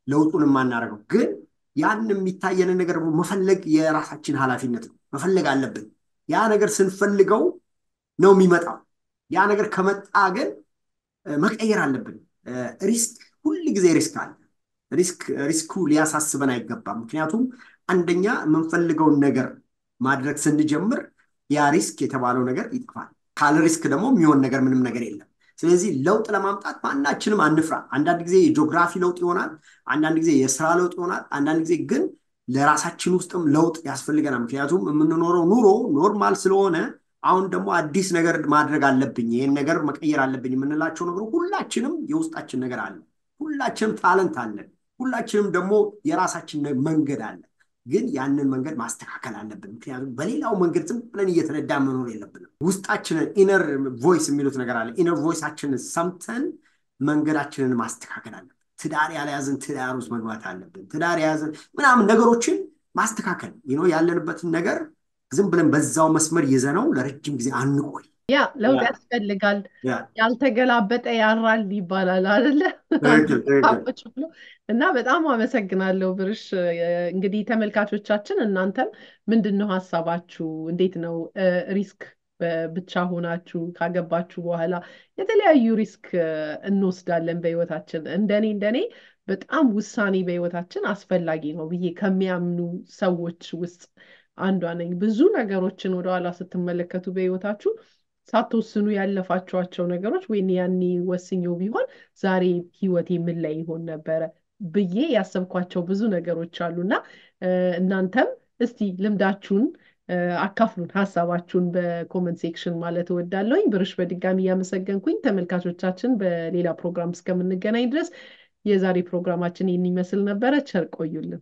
ለውጡን ማናረገው ግን ያን የሚታየን ነገር መፈለግ የራሳችን ኃላፊነት ነው መፈለግ አለብን ያ ነገር ስንፈልገው ነው የሚመጣው ያ ነገር ከመጣ ግን መቀየር አለብን ሪስክ ሁሉ ጊዜ ሪስክ አለ ሪስኩ ሊያሳስበን አይገባም ምክንያቱም አንደኛ የምንፈልገውን ነገር ማድረግ ስንጀምር ያ ሪስክ የተባለው ነገር ይጠፋል ካለ ሪስክ ደግሞ የሚሆን ነገር ምንም ነገር የለም ስለዚህ ለውጥ ለማምጣት ማናችንም አንፍራ አንዳንድ ጊዜ የጂኦግራፊ ለውጥ ይሆናል አንዳንድ ጊዜ የሥራ ለውጥ ይሆናል አንዳንድ ጊዜ ግን ለራሳችን ውስጥም ለውጥ ያስፈልገናል ምክንያቱም የምንኖረው ኑሮ ኖርማል ስለሆነ አሁን ደግሞ አዲስ ነገር ማድረግ አለብኝ ይሄን ነገር መቀየር አለብኝ የምንላቸው ነገር ሁላችንም የውስጣችን ነገር አለ ሁላችንም ታለንት አለ ሁላችንም ደግሞ የራሳችን መንገድ አለ ግን ያንን መንገድ ማስተካከል አለብን ምክንያቱም በሌላው መንገድ ዝም ብለን እየተነዳ መኖር የለብንም ውስጣችንን ኢነር ቮይስ የሚሉት ነገር አለ ኢነር ቮይሳችንን ሰምተን መንገዳችንን ማስተካከል አለብን ትዳር ያለያዝን ትዳር ውስጥ መግባት አለብን ትዳር ያዘን ምናምን ነገሮችን ማስተካከል ያለንበትን ነገር ዝም ብለን በዛው መስመር ይዘነው ለረጅም ጊዜ አንቆይ ያ ለውጥ ያስፈልጋል ያልተገላበጠ ያራል ይባላል አይደለ አቆጭ ብሎ እና በጣም አመሰግናለሁ ብርሽ እንግዲህ ተመልካቾቻችን እናንተም ምንድነው ሐሳባችሁ እንዴት ነው ሪስክ ብቻ ሆናችሁ ካገባችሁ በኋላ የተለያዩ ሪስክ እንወስዳለን በህይወታችን እንደኔ በጣም ውሳኔ በህይወታችን አስፈላጊ ነው ብዬ ከሚያምኑ ሰዎች ውስጥ አንዷ ነኝ ብዙ ነገሮችን ወደ ኋላ ስትመለከቱ በህይወታችሁ ሳትወስኑ ያለፋችኋቸው ነገሮች ወይኔ ያኔ ወስኜው ቢሆን ዛሬ ህይወቴ ምን ላይ ይሆን ነበር ብዬ ያሰብኳቸው ብዙ ነገሮች አሉና እናንተም እስቲ ልምዳችሁን አካፍሉን ሐሳባችሁን በኮሜንት ሴክሽን ማለት እወዳለሁኝ ብርሽ በድጋሚ ያመሰግንኩኝ ተመልካቾቻችን በሌላ ፕሮግራም እስከምንገናኝ ድረስ የዛሬ ፕሮግራማችን ይህን ይመስል ነበር ቸር ቆዩልን